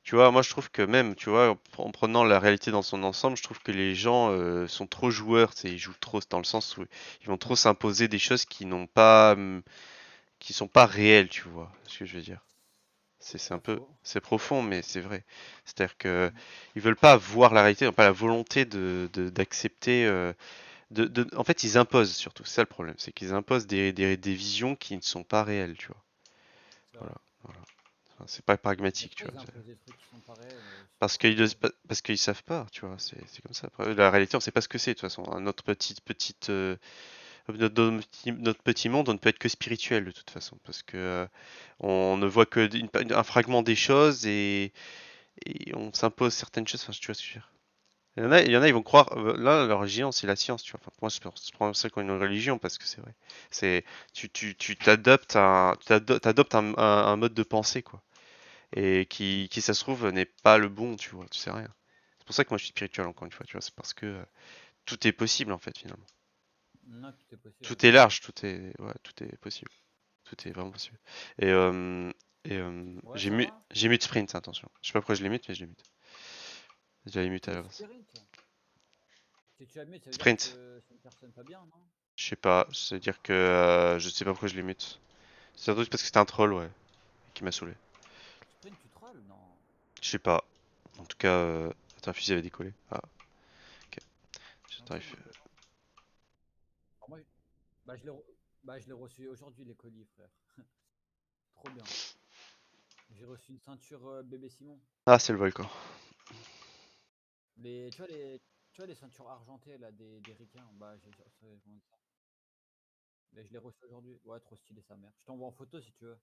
Tu vois, moi, je trouve que même, tu vois, en prenant la réalité dans son ensemble, je trouve que les gens sont trop joueurs, tu sais, ils jouent trop dans le sens où ils vont trop s'imposer des choses qui n'ont pas, qui sont pas réelles, tu vois, ce que je veux dire. C'est un Pas peu, faux. c'est profond, mais c'est vrai. C'est-à-dire que ils veulent pas voir la réalité, ils n'ont pas la volonté d'accepter. En fait, ils imposent surtout. C'est ça le problème, c'est qu'ils imposent des visions qui ne sont pas réelles, tu vois. C'est vrai. Voilà, voilà. Enfin, c'est pas Mais pragmatique, tu pourquoi ils vois. imposent des trucs qui sont pas réels? Je sais pas Parce trop. parce qu'ils savent pas, tu vois. C'est comme ça. Après, la réalité, on sait pas ce que c'est de toute façon. Notre notre petit monde, on ne peut être que spirituel de toute façon, parce que on ne voit que un fragment des choses et on s'impose certaines choses. Enfin, tu vois ce que je veux dire. Il y en a, ils vont croire. Là, leur religion, c'est la science, tu vois. Enfin, pour moi, je prends ça comme une religion parce que c'est vrai. C'est, tu t'adoptes un mode de pensée, quoi. Et qui, ça se trouve, n'est pas le bon, tu vois. Tu sais rien. C'est pour ça que moi, je suis spirituel, encore une fois, tu vois. C'est parce que tout est possible, en fait, finalement. Non, tout est possible. Tout est large, ouais, tout est possible. Tout est vraiment possible. Et, Ouais, ça va? j'ai mute Sprint, attention. Je sais pas pourquoi je l'ai mute, mais je l'ai mute. J'avais mute à Le l'avance. spirit. Si tu admets, ça veut dire Sprint. que c'est une personne pas bien, non? Je sais pas, c'est-à-dire que je sais pas pourquoi je l'ai mute. C'est surtout parce que c'était un troll, ouais, qui m'a saoulé. Sprint, tu trolls? Non. Je sais pas. En tout cas, attends, un fusil avait décollé. Ah, ok. Non, Attends, ça, je sais pas. Alors moi, bah, je l'ai reçu aujourd'hui, les colis, frère. Trop bien. J'ai reçu une ceinture bébé Simon. Ah, c'est le volcan. Tu vois les ceintures argentées là des ricains, bah mais je l'ai reçu aujourd'hui. Ouais, trop stylé sa mère. Je t'envoie en photo si tu veux.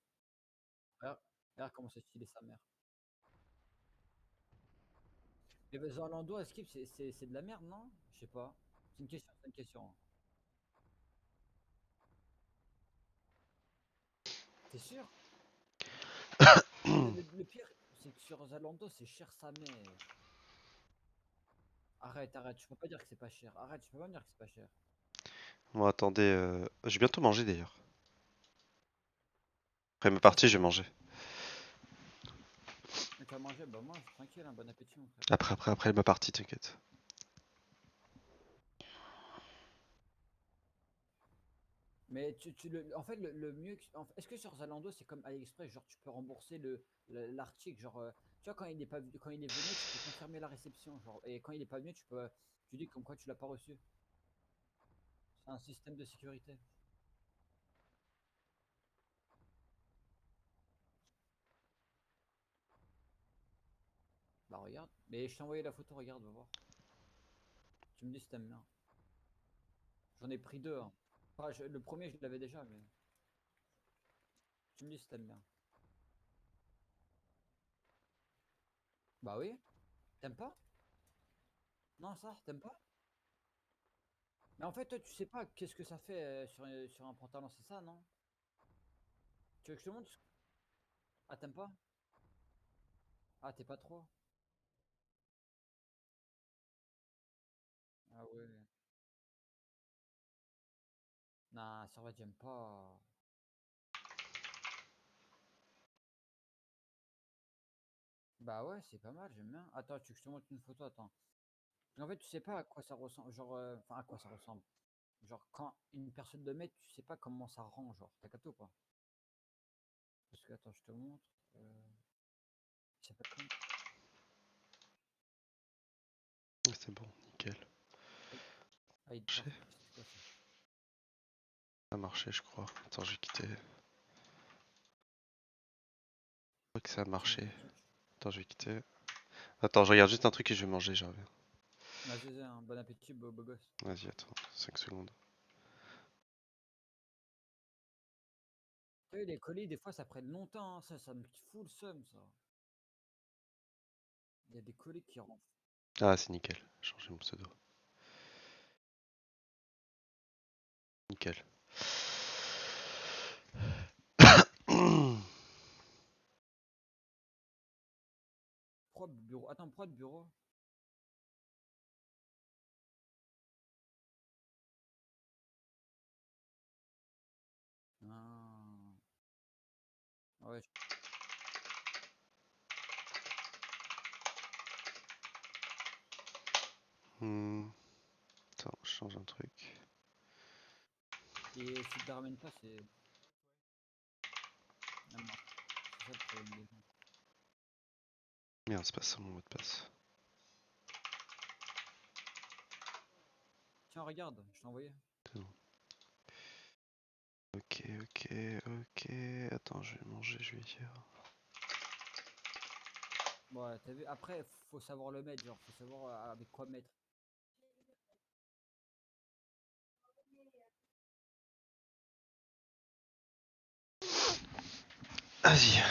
Regarde, regarde comment c'est stylé sa mère. Mais bah, Zalando à Skip, c'est de la merde, non? Je sais pas. C'est une question, c'est une question, hein. T'es sûr? Le pire, c'est que sur Zalando, c'est cher sa mère. Arrête, arrête, tu peux pas dire que c'est pas cher. Arrête, tu peux pas me dire que c'est pas cher. Bon, attendez, je vais bientôt manger d'ailleurs. Après ma Ça, partie, c'est je vais vrai? manger. Tu vas manger? Bah mange, tranquille, hein, bon appétit mon frère. Après ma partie, t'inquiète. Mais en fait, le mieux, est-ce que sur Zalando, c'est comme AliExpress, genre tu peux rembourser l'article, genre Tu vois, quand il est venu, tu peux confirmer la réception, genre. Et quand il est pas venu, tu dis comme quoi tu l'as pas reçu. C'est un système de sécurité. Bah regarde. Mais je t'ai envoyé la photo, regarde, va voir. Tu me dis si t'aimes bien. J'en ai pris deux. Hein. Enfin, le premier, je l'avais déjà, mais. Tu me dis si t'aimes bien. Bah oui. T'aimes pas? Non, ça, t'aimes pas? Mais en fait, toi, tu sais pas qu'est-ce que ça fait sur un pantalon, c'est ça, non? Tu veux que je te montre? Ah, t'aimes pas? Ah, t'es pas trop? Ah ouais. Nah, ça va, j'aime pas. Bah ouais, c'est pas mal, j'aime bien. Attends, tu veux que je te montre une photo? Attends. En fait, tu sais pas à quoi ça ressemble. Genre, enfin, à quoi ça ressemble. Genre, quand une personne le met, tu sais pas comment ça rend, genre. T'as capté ou pas? Parce que, attends, je te montre. Il s'appelle comment? C'est bon, nickel. Ah, il Marché. part. C'est quoi ça? Ça a marché, je crois. Attends, je vais quitter. Je crois que ça a marché. Attends, je vais quitter. Attends, je regarde juste un truc et je vais manger, je reviens. Vas-y, un bon appétit, beau gosse. Vas-y, attends, 5 secondes. Tu sais, les colis, des fois, ça prenne longtemps, hein. Ça me fout le seum, ça. Il y a des colis qui rentrent. Ah, c'est nickel. J'ai changé mon pseudo. Nickel. Pourquoi bureau? Attends, pourquoi de bureau? Ah. Ouais. Attends, je change un truc. Et si tu la ramènes pas, c'est. Ah non, c'est ça le problème des gens. Merde, c'est pas ça mon mot de passe. Tiens, regarde, je t'ai envoyé. C'est bon. Ok. Attends, je vais manger, je vais dire. Ouais, t'as vu? Après, faut savoir le mettre, genre, faut savoir avec quoi mettre. Vas-y.